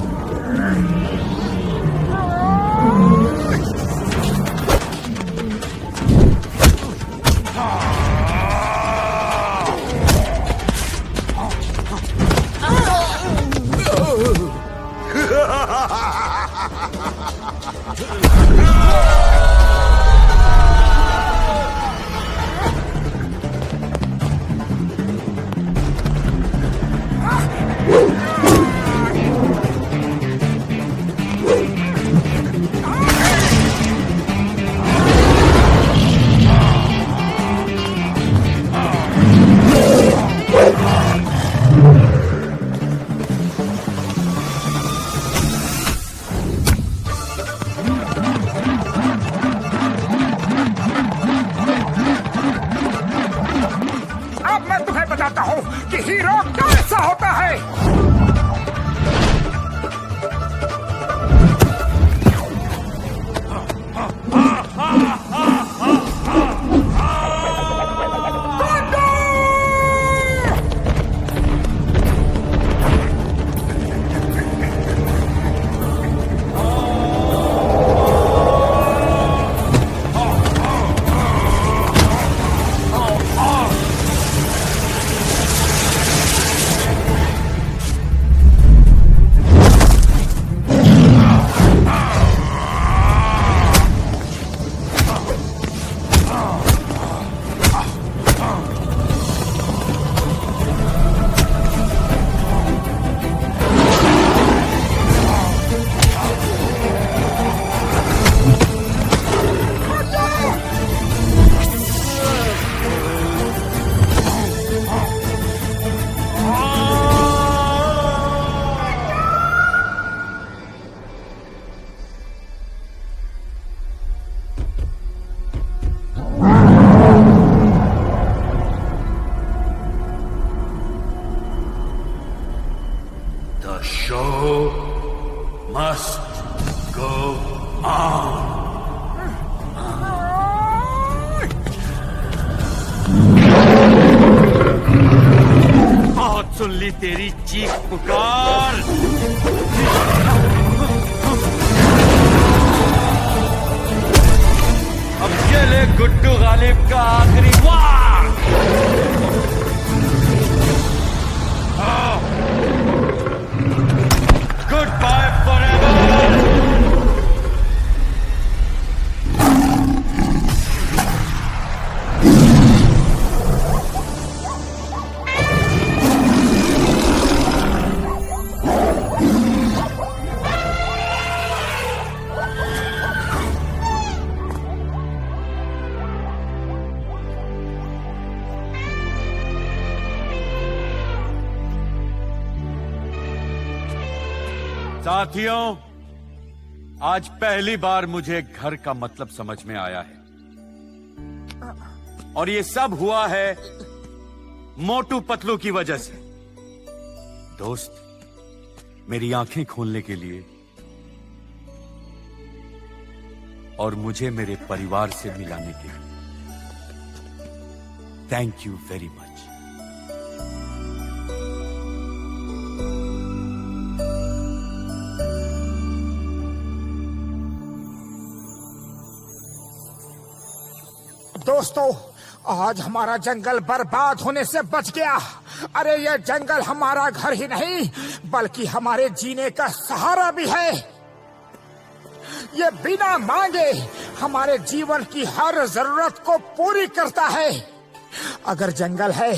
अब मैं तुम्हें बताता हूँ कि हीरो कैसा होता है। The show must go on. बहुत सुन ली तेरी चीख पुकार। अब चले गुड्डू गालिब का आखिरी वार। Good bye forever. साथियों, आज पहली बार मुझे घर का मतलब समझ में आया है, और ये सब हुआ है मोटू पतलू की वजह से। दोस्त, मेरी आंखें खोलने के लिए और मुझे मेरे परिवार से मिलाने के लिए थैंक यू वेरी मच। दोस्तों, आज हमारा जंगल बर्बाद होने से बच गया। अरे ये जंगल हमारा घर ही नहीं बल्कि हमारे जीने का सहारा भी है। ये बिना मांगे हमारे जीवन की हर जरूरत को पूरी करता है। अगर जंगल है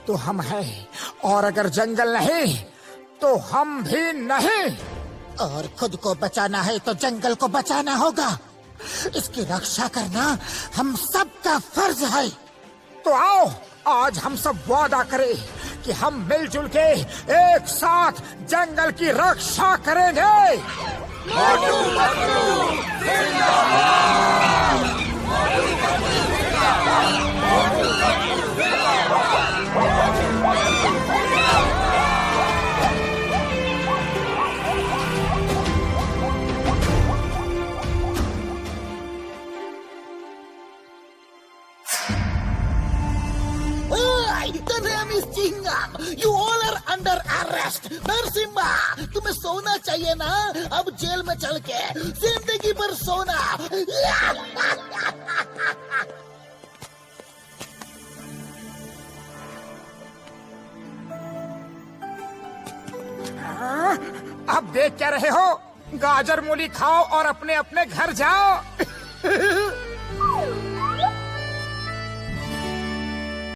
तो हम हैं, और अगर जंगल नहीं तो हम भी नहीं। और खुद को बचाना है तो जंगल को बचाना होगा। इसकी रक्षा करना हम सबका फर्ज है। तो आओ आज हम सब वादा करें कि हम मिलजुल के एक साथ जंगल की रक्षा करेंगे। The name is Chingam. You all are under arrest. Narasimha, तुम्हें सोना चाहिए ना? अब जेल में चल के जिंदगी भर सोना। अब देख क्या रहे हो? गाजर मूली खाओ और अपने अपने घर जाओ।